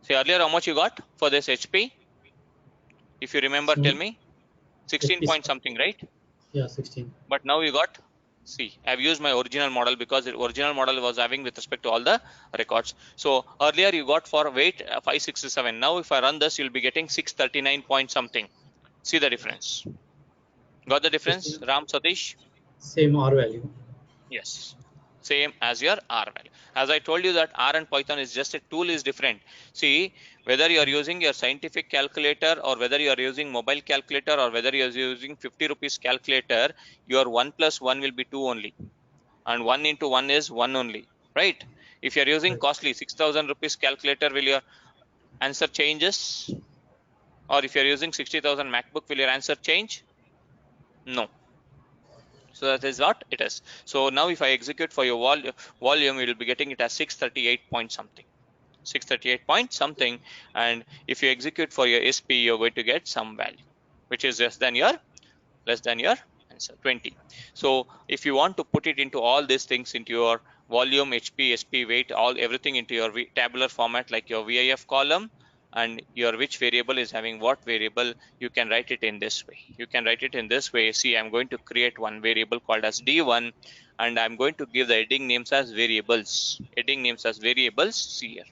See, earlier how much you got for this HP? If you remember, tell me. 16 point something, right? Yeah, 16. But now you got, see, I've used my original model because the original model was having with respect to all the records. So earlier you got for weight 567. Now if I run this, you'll be getting 639 point something. See the difference. Got the difference, Ram, Satish? Same R value. Yes, same as your R value. As I told you that R and Python is just a tool is different. See, whether you are using your scientific calculator or whether you are using mobile calculator or whether you are using 50 rupees calculator, your 1 plus 1 will be 2 only. And 1 into 1 is 1 only, right? If you are using costly 6,000 rupees calculator, will your answer changes? Or if you are using 60,000 MacBook, will your answer change? No. So that is what it is. So now if I execute for your volume, you will be getting it as 638 point something. 638 point something. And if you execute for your SP, you're going to get some value, which is less than your answer, 20. So if you want to put it into all these things into your volume, HP, SP, weight, everything into your tabular format, like your VIF column, and your which variable is having what variable, you can write it in this way. You can write it in this way. See, I'm going to create one variable called as D1, and I'm going to give the heading names as variables. Heading names as variables. See here.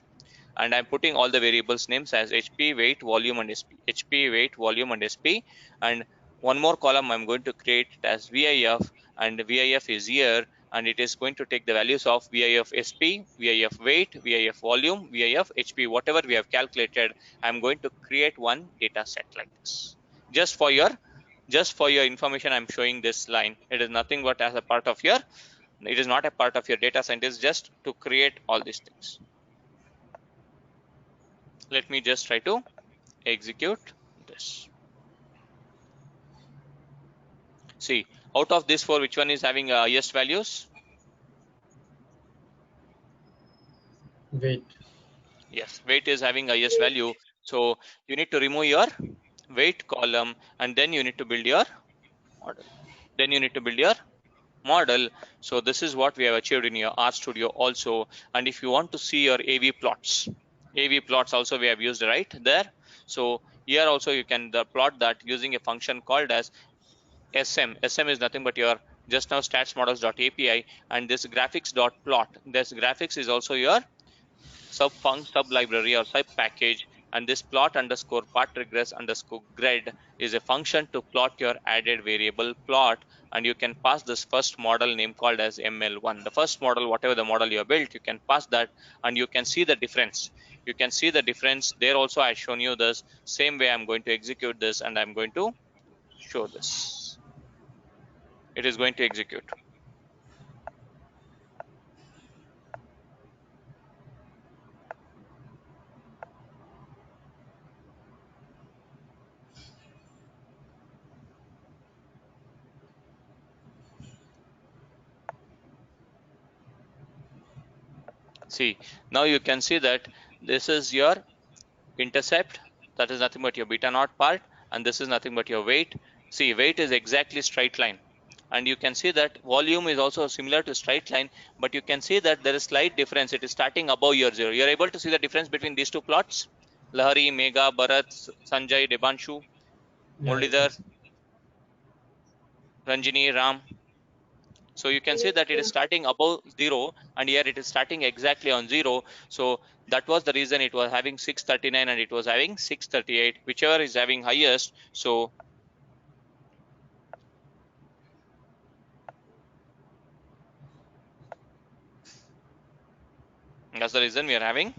And I'm putting all the variables names as HP, weight, volume, and SP. HP, weight, volume, and SP. And one more column I'm going to create it as VIF, and VIF is here, and it is going to take the values of VIF SP, VIF weight, VIF volume, VIF HP, whatever we have calculated. I'm going to create one data set like this. Just for your information, I'm showing this line. It is nothing but as a part of your, it is not a part of your data scientist, just to create all these things. Let me just try to execute this. See, out of this four, which one is having highest values? Weight. Yes, weight is having highest value. So you need to remove your weight column, and then you need to build your model. So this is what we have achieved in your RStudio also. And if you want to see your AV plots also we have used right there. So here also you can plot that using a function called as SM. SM is nothing but your just now statsmodels.api, and this graphics.plot. This graphics is also your sub library or sub package, and this plot underscore part regress underscore grid is a function to plot your added variable plot, and you can pass this first model name called as ml1. The first model, whatever the model you have built, you can pass that, and you can see the difference. You can see the difference there also. I've shown you this same way. I'm going to execute this, and I'm going to show this. It is going to execute. See, now you can see that this is your intercept, that is nothing but your beta naught part, and this is nothing but your weight. See, weight is exactly straight line, and you can see that volume is also similar to straight line, but you can see that there is slight difference. It is starting above your 0. You're able to see the difference between these two plots, Lahari, Megha, Bharat, Sanjay, Debanshu, Yeah, Muralidhar, Ranjini, Ram. So you can see Yes, that it is sir. starting above 0, and here it is starting exactly on 0. So that was the reason it was having 639 and it was having 638, whichever is having highest. So that's the reason we are having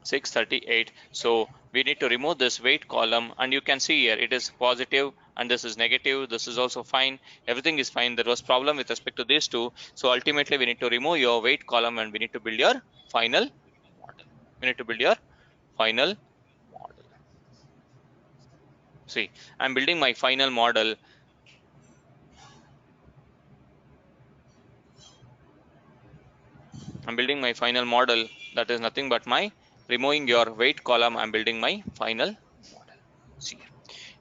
638. So we need to remove this weight column, and you can see here it is positive and this is negative. This is also fine. Everything is fine. There was problem with respect to these two. So ultimately we need to remove your weight column, and we need to build your final model. We need to build your final model. See, I'm building my final model. I'm building my final model. That is nothing but my removing your weight column. I'm building my final model. See,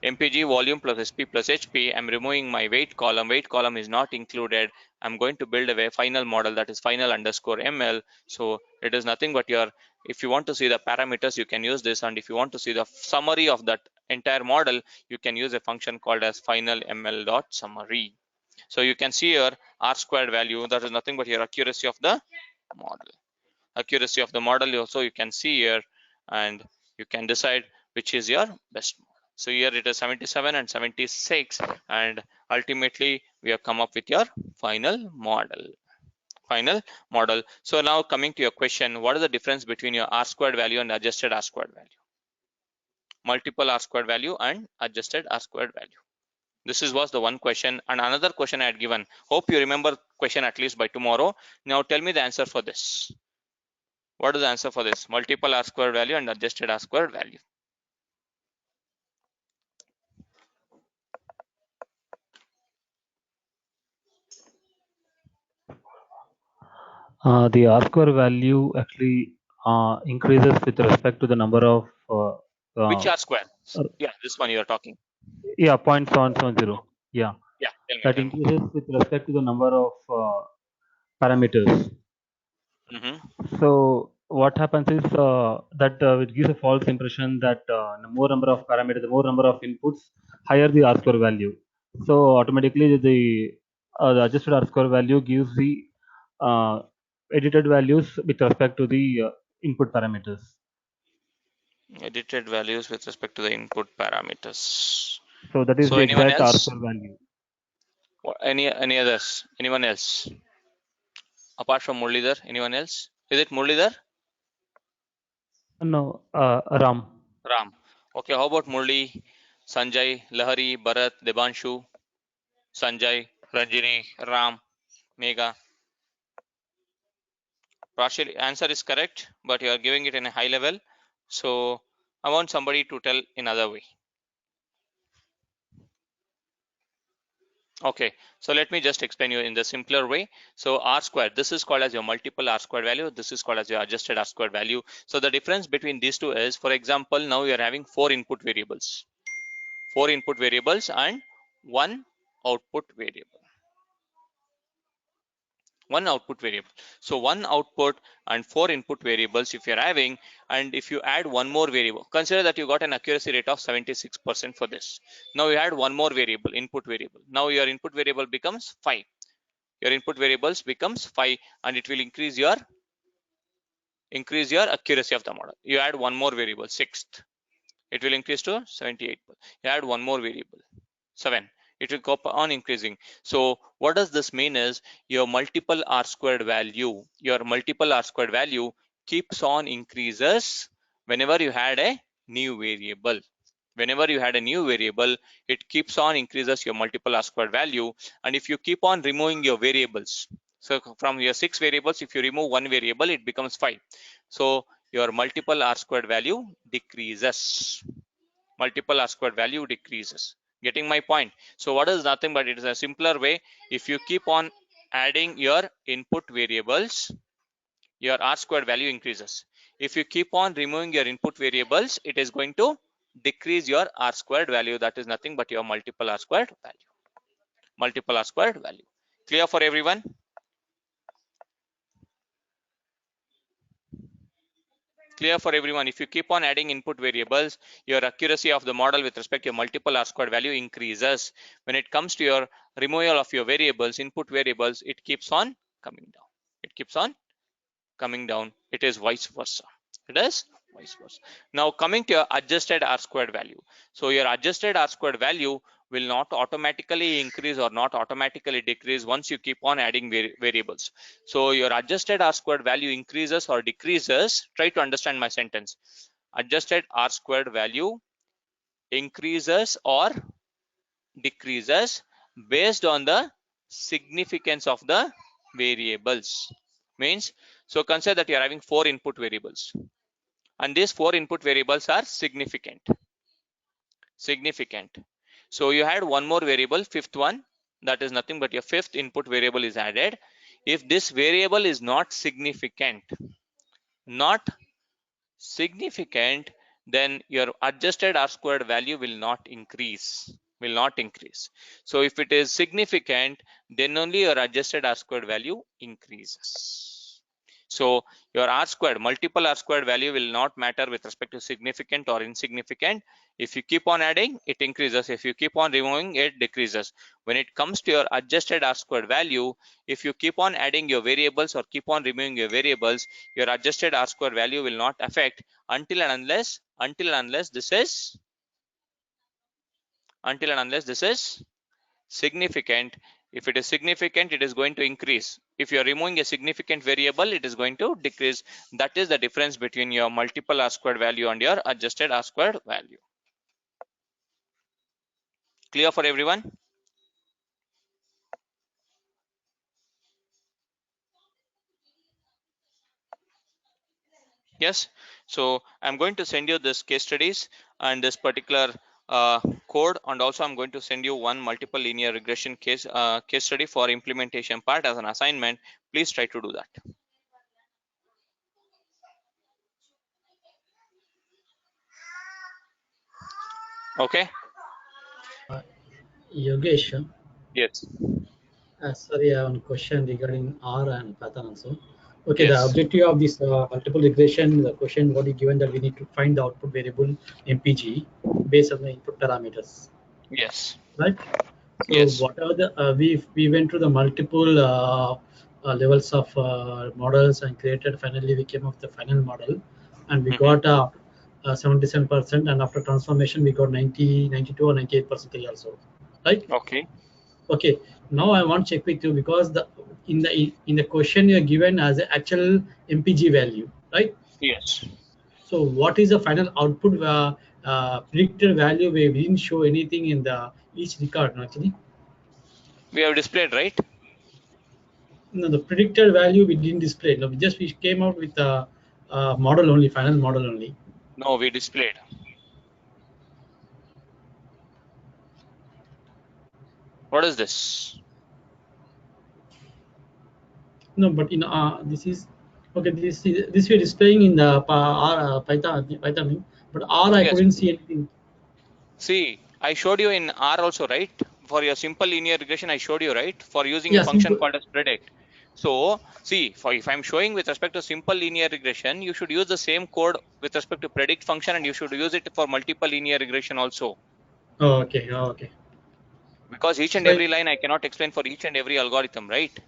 MPG volume plus SP plus HP. I'm removing my weight column. Weight column is not included. I'm going to build a final model, that is final underscore ML. So it is nothing but your, if you want to see the parameters, you can use this, and if you want to see the summary of that entire model, you can use a function called as final ML dot summary. So you can see your R squared value, that is nothing but your accuracy of the model. Accuracy of the model also you can see here, and you can decide which is your best model. So here it is 77 and 76, and ultimately we have come up with your final model. So now coming to your question, what is the difference between your R squared value and adjusted R squared value? Multiple R squared value and adjusted R squared value. This was the one question, and another question I had given. Hope you remember question at least by tomorrow. Now tell me the answer for this. What is the answer for this? Multiple R squared value and adjusted R squared value. The R square value actually increases with respect to the number of Which R square? uh, Yeah, this one you are talking. yeah, 0.770. Yeah, Yeah, that tell me. increases with respect to the number of parameters. So what happens is that it gives a false impression that the more number of parameters, the more number of inputs, higher the R square value. So automatically the adjusted R square value gives the edited values with respect to the input parameters. Edited values with respect to the input parameters. So that is So the anyone exact R else? square value. Any others? Anyone else? Apart from Muralidhar, anyone else? Is it Muralidhar? No, Ram. Ram. Okay, how about Murli, Sanjay, Lahari, Bharat, Debanshu, Sanjay, Ranjini, Ram, Megha? Partially answer is correct, but you are giving it in a high level. So I want somebody to tell in other way. Okay, so let me just explain you in the simpler way. So R squared, this is called as your multiple R squared value. This is called as your adjusted R squared value. So the difference between these two is, for example, now you are having 4 input variables. 4 input variables and 1 output variable. One output variable. So one output and 4 input variables if you're having, and if you add one more variable, consider that you got an accuracy rate of 76% for this. Now you add one more variable, input variable. Now your input variable becomes 5. Your input variables becomes 5, and it will increase your accuracy of the model. You add one more variable, 6th, it will increase to 78. You add one more variable, 7, it will go on increasing. So what does this mean is your multiple R squared value keeps on increases whenever you had a new variable. Whenever you had a new variable, it keeps on increases your multiple R squared value. And if you keep on removing your variables, so from your 6 variables, if you remove one variable, it becomes 5. So your multiple R squared value decreases. Multiple R squared value decreases. Getting my point? So what is nothing but it is a simpler way. If you keep on adding your input variables, your R squared value increases. If you keep on removing your input variables, it is going to decrease your R squared value. That is nothing but your multiple R squared value. Multiple R squared value. Clear for everyone? Clear for everyone? If you keep on adding input variables, your accuracy of the model with respect to your multiple R squared value increases. When it comes to your removal of your variables, input variables, it keeps on coming down. It keeps on coming down. It is vice versa. It is vice versa. Now coming to your adjusted R squared value. So your adjusted R squared value will not automatically increase or not automatically decrease once you keep on adding variables. So your adjusted R squared value increases or decreases. Try to understand my sentence. Adjusted R squared value increases or decreases based on the significance of the variables. Means, so consider that you are having 4 input variables, and these 4 input variables are significant. So you had one more variable, 5th one, that is nothing but your 5th input variable is added. If this variable is not significant, then your adjusted R squared value will not increase. So if it is significant, then only your adjusted R squared value increases. So your R squared, multiple R squared value will not matter with respect to significant or insignificant. If you keep on adding, it increases. If you keep on removing, it decreases. When it comes to your adjusted R squared value, if you keep on adding your variables or keep on removing your variables, your adjusted R squared value will not affect until and unless this is significant. If it is significant, it is going to increase. If you are removing a significant variable, it is going to decrease. That is the difference between your multiple R squared value and your adjusted R squared value. Clear for everyone? Yes. So I'm going to send you this case studies and this particular code, and also I'm going to send you one multiple linear regression case study for implementation part as an assignment. Please try to do that. Okay. Yogesh, Yes. sorry, I have one question regarding R and Python also. Okay, Yes. the objective of this multiple regression, the question what is given that we need to find the output variable MPG based on the input parameters. Yes. Right. So Yes. what are the we went through the multiple levels of models and created. Finally, we came up with the final model, and we got 77%. And after transformation, we got 90, 92 or 98% also. Right. Okay. Okay. Now I want to check with you because in the question you are given as an actual MPG value, right? Yes. So what is the final output predicted value? We didn't show anything in the each record actually. We have displayed, right? No, the predicted value we didn't display. No, we came out with a model only, final model only. No, we displayed. What is this? No, but in this is okay. This we are displaying in the Python, but R I Yes. couldn't see anything. See, I showed you in R also, right? For your simple linear regression, I showed you, right? For using Yeah, a function simple. called as predict. So see, if I'm showing with respect to simple linear regression, you should use the same code with respect to predict function, and you should use it for multiple linear regression also. Oh, okay. Oh, okay. Because each and So- every line I cannot explain for each and every algorithm, right?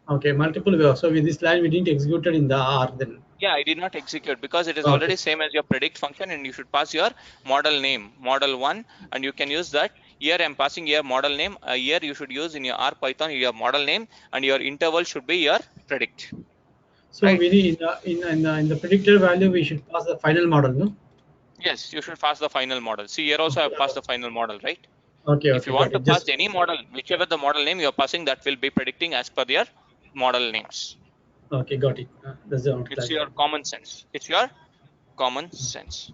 Okay, multiple way. So with this line, we didn't execute it in the R then. Yeah, I did not execute because it is Okay. already same as your predict function, and you should pass your model name, model 1, and you can use that. Here I'm passing your model name. Here you should use in your R Python your model name, and your interval should be your predict. So Right. we need in the predicted value, we should pass the final model, no? Yes, you should pass the final model. See, here also I have passed the final model, right? Okay. If you want to got it. pass any model, whichever the model name you are passing, that will be predicting as per your model names. Okay, got it. That's the It's your common sense. It's your common sense.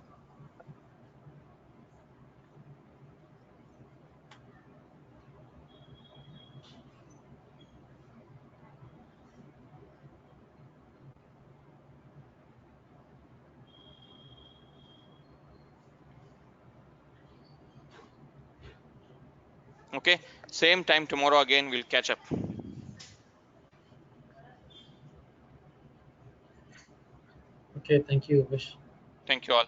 Okay, same time tomorrow again we'll catch up. Okay, thank you, Vish. Thank you all.